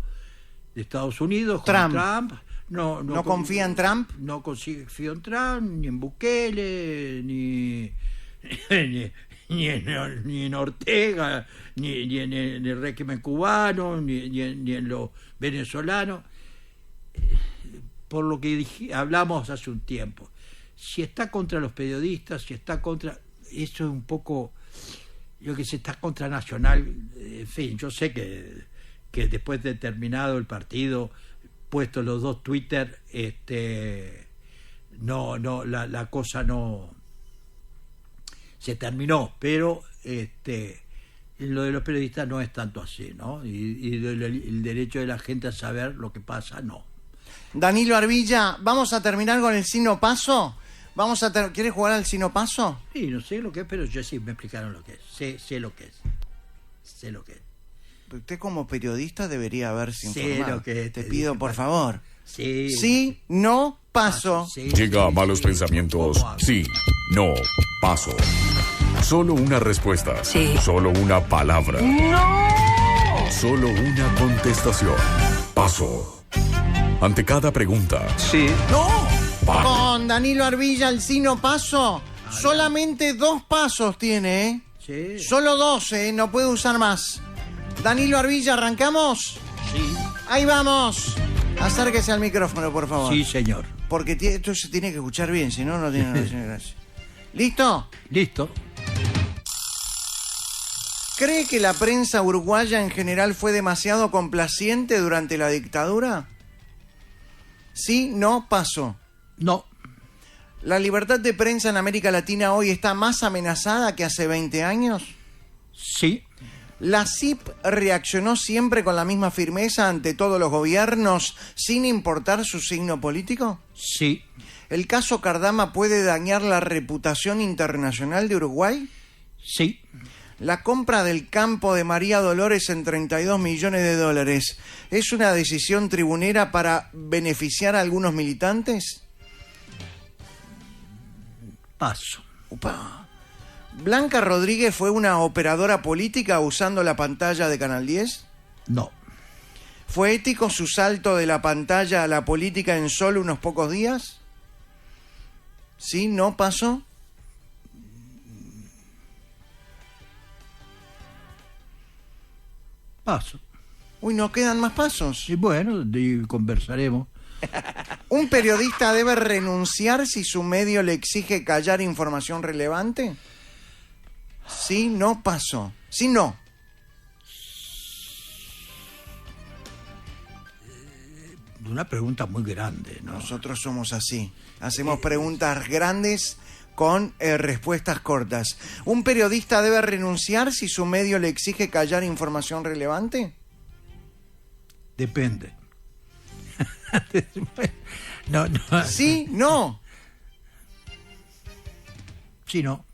B: de Estados Unidos, Trump. No
A: confía en Trump.
B: No confío en Trump, ni en Bukele, ni en Ortega, ni en el régimen cubano, ni en los venezolanos. Por lo que hablamos hace un tiempo, si está contra los periodistas, si está contra... Eso es un poco... Yo que sé, está contra Nacional. En fin, yo sé que después de terminado el partido, puesto los dos Twitter, la cosa no se terminó, pero lo de los periodistas no es tanto así, ¿no? Y el derecho de la gente a saber lo que pasa, no.
A: Danilo Arbilla, vamos a terminar con el Sino Paso. ¿Quieres jugar al Sino Paso?
B: Sí, no sé lo que es, pero yo sí me explicaron lo que es. Sé lo que es.
A: Usted como periodista debería haberse informado.
B: Sé lo que es.
A: Te pido, por favor.
B: Sí.
A: Sí, no, paso.
B: Sí.
D: Llega a malos pensamientos. Sí, no, paso. Solo una respuesta.
E: Sí.
D: Solo una palabra.
E: ¡No!
D: Solo una contestación. Paso. Ante cada pregunta.
E: Sí.
A: ¡No! Con Danilo Arbilla, el Sino Paso, solamente 2 pasos tiene, ¿eh?
B: Sí.
A: Solo 2, no puede usar más. Danilo Arbilla, ¿arrancamos?
B: Sí.
A: Ahí vamos. Acérquese al micrófono, por favor.
B: Sí, señor.
A: Porque esto se tiene que escuchar bien, si no, no tiene gracia. ¿Listo?
B: Listo.
A: ¿Cree que la prensa uruguaya en general fue demasiado complaciente durante la dictadura? Sí, no, paso.
B: No.
A: ¿La libertad de prensa en América Latina hoy está más amenazada que hace 20 años?
B: Sí.
A: ¿La CIP reaccionó siempre con la misma firmeza ante todos los gobiernos sin importar su signo político?
B: Sí.
A: ¿El caso Cardama puede dañar la reputación internacional de Uruguay?
B: Sí.
A: ¿La compra del campo de María Dolores en $32 millones es una decisión tribunera para beneficiar a algunos militantes?
B: Paso.
A: Upa. ¿Blanca Rodríguez fue una operadora política usando la pantalla de Canal 10?
B: No.
A: ¿Fue ético su salto de la pantalla a la política en solo unos pocos días? ¿Sí? ¿No? ¿Paso?
B: Paso.
A: Uy, ¿no quedan más pasos?
B: Y bueno, conversaremos.
A: ¿Un periodista debe renunciar si su medio le exige callar información relevante? Sí, no, paso. Sí, no.
B: Una pregunta muy grande, ¿no?
A: Nosotros somos así. Hacemos preguntas grandes con respuestas cortas. ¿Un periodista debe renunciar si su medio le exige callar información relevante?
B: Depende. No.
A: Sí, no.
B: Sí, no.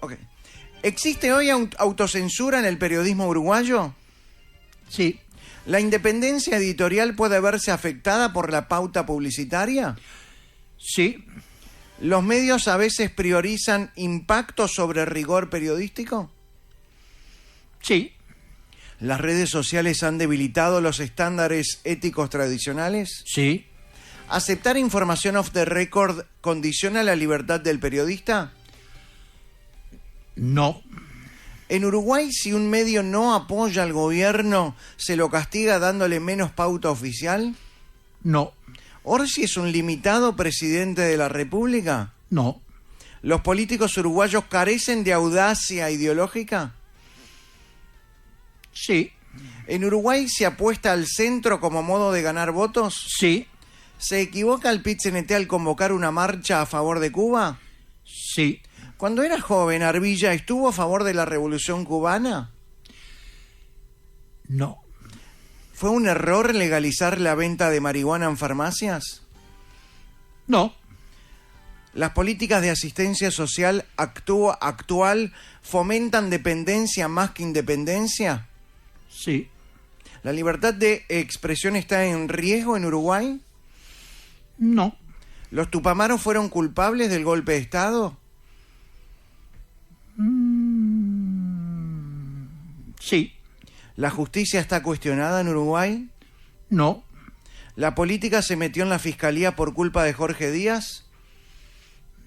A: Ok. ¿Existe hoy autocensura en el periodismo uruguayo?
B: Sí.
A: ¿La independencia editorial puede verse afectada por la pauta publicitaria?
B: Sí.
A: ¿Los medios a veces priorizan impacto sobre rigor periodístico?
B: Sí.
A: ¿Las redes sociales han debilitado los estándares éticos tradicionales?
B: Sí.
A: ¿Aceptar información off the record condiciona la libertad del periodista?
B: No.
A: En Uruguay, si un medio no apoya al gobierno, ¿se lo castiga dándole menos pauta oficial?
B: No.
A: ¿Orsi es un limitado presidente de la República?
B: No.
A: ¿Los políticos uruguayos carecen de audacia ideológica?
B: Sí.
A: ¿En Uruguay se apuesta al centro como modo de ganar votos?
B: Sí.
A: ¿Se equivoca el PIT-CNT al convocar una marcha a favor de Cuba?
B: Sí.
A: Cuando era joven, Arbilla, ¿estuvo a favor de la Revolución Cubana?
B: No.
A: ¿Fue un error legalizar la venta de marihuana en farmacias?
B: No.
A: ¿Las políticas de asistencia social actual fomentan dependencia más que independencia?
B: Sí.
A: ¿La libertad de expresión está en riesgo en Uruguay?
B: No.
A: ¿Los tupamaros fueron culpables del golpe de Estado?
B: Sí.
A: ¿La justicia está cuestionada en Uruguay?
B: No.
A: ¿La política se metió en la fiscalía por culpa de Jorge Díaz?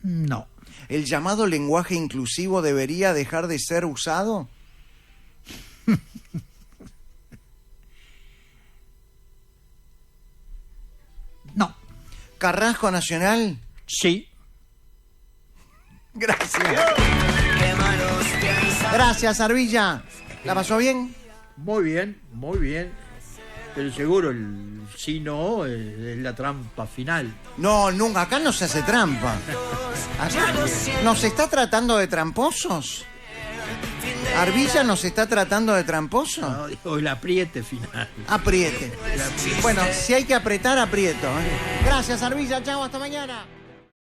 B: No.
A: ¿El llamado lenguaje inclusivo debería dejar de ser usado?
B: No.
A: ¿Carrasco Nacional?
B: Sí.
A: Gracias. Gracias, Arbilla. ¿La pasó bien?
B: Muy bien, muy bien. Pero seguro el sí no es la trampa final.
A: No, nunca. Acá no se hace trampa. ¿Nos está tratando de tramposos? ¿Arbilla nos está tratando de tramposos?
B: No, digo, el apriete final.
A: Apriete. Bueno, si hay que apretar, aprieto. Gracias, Arbilla. Chao, hasta mañana.